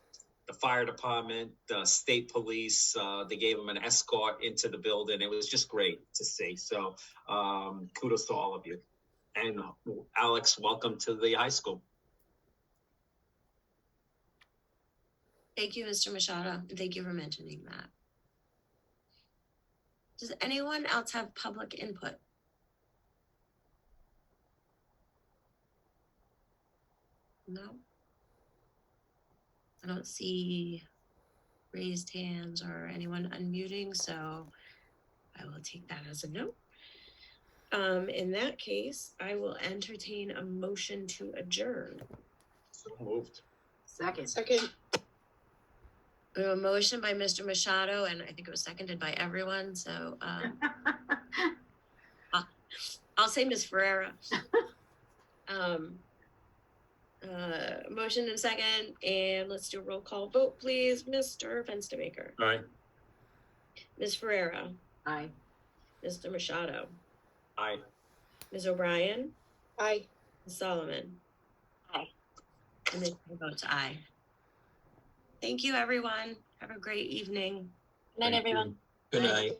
the fire department, the state police, they gave him an escort into the building. It was just great to see. So kudos to all of you. And Alex, welcome to the high school. Thank you, Mr. Machado, and thank you for mentioning that. Does anyone else have public input? No? I don't see raised hands or anyone unmuting, so I will take that as a no. In that case, I will entertain a motion to adjourn. So moved. Second. We have a motion by Mr. Machado, and I think it was seconded by everyone, so I'll say Ms. Ferreira. Motion and second, and let's do a roll call vote, please. Mr. Fenstermaker. Aye. Ms. Ferreira. Aye. Mr. Machado. Aye. Ms. O'Brien. Aye. Ms. Solomon. Aye. And the chair votes aye. Thank you, everyone. Have a great evening. Good night, everyone. Good night.